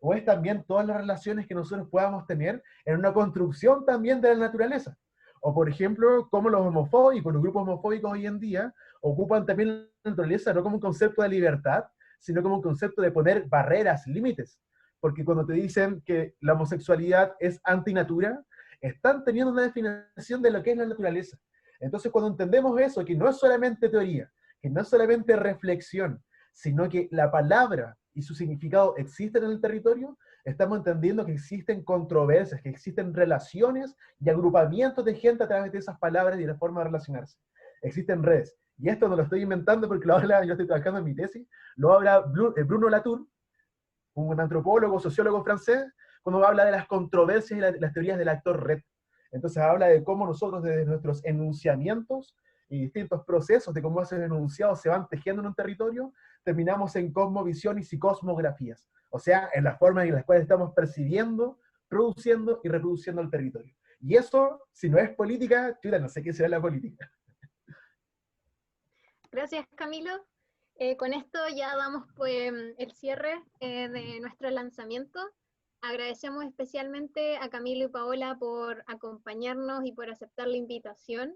o es también todas las relaciones que nosotros podamos tener en una construcción también de la naturaleza. O por ejemplo, como los homofóbicos, los grupos homofóbicos hoy en día, ocupan también la naturaleza no como un concepto de libertad, sino como un concepto de poner barreras, límites. Porque cuando te dicen que la homosexualidad es antinatura, están teniendo una definición de lo que es la naturaleza. Entonces, cuando entendemos eso, que no es solamente teoría, que no es solamente reflexión, sino que la palabra y su significado existen en el territorio, estamos entendiendo que existen controversias, que existen relaciones y agrupamientos de gente a través de esas palabras y de la forma de relacionarse. Existen redes. Y esto no lo estoy inventando porque lo habla, yo estoy trabajando en mi tesis, lo habla Bruno Latour, un antropólogo, sociólogo francés, cuando habla de las controversias y las teorías del actor red. Entonces habla de cómo nosotros desde nuestros enunciamientos y distintos procesos de cómo esos enunciados se van tejiendo en un territorio, terminamos en cosmovisión y psicosmografías. O sea, en las formas en las cuales estamos percibiendo, produciendo y reproduciendo el territorio. Y eso, si no es política, chuta, no sé qué será la política. Gracias, Camilo. Con esto ya damos pues, el cierre de nuestro lanzamiento. Agradecemos especialmente a Camilo y Paola por acompañarnos y por aceptar la invitación.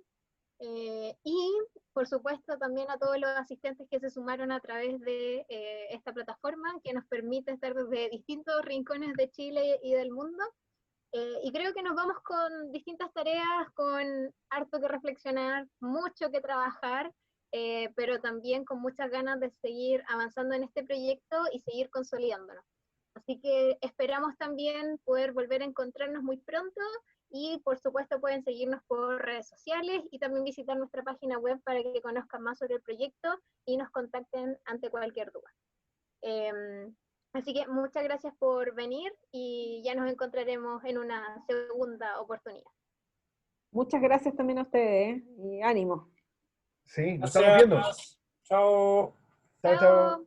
Y, por supuesto, también a todos los asistentes que se sumaron a través de esta plataforma que nos permite estar desde distintos rincones de Chile y del mundo. Y creo que nos vamos con distintas tareas, con harto que reflexionar, mucho que trabajar, pero también con muchas ganas de seguir avanzando en este proyecto y seguir consolidándonos. Así que esperamos también poder volver a encontrarnos muy pronto y por supuesto pueden seguirnos por redes sociales y también visitar nuestra página web para que conozcan más sobre el proyecto y nos contacten ante cualquier duda. Así que muchas gracias por venir y ya nos encontraremos en una segunda oportunidad. Muchas gracias también a ustedes, y ánimo. Sí, nos estamos viendo. Chao. Chao, chao.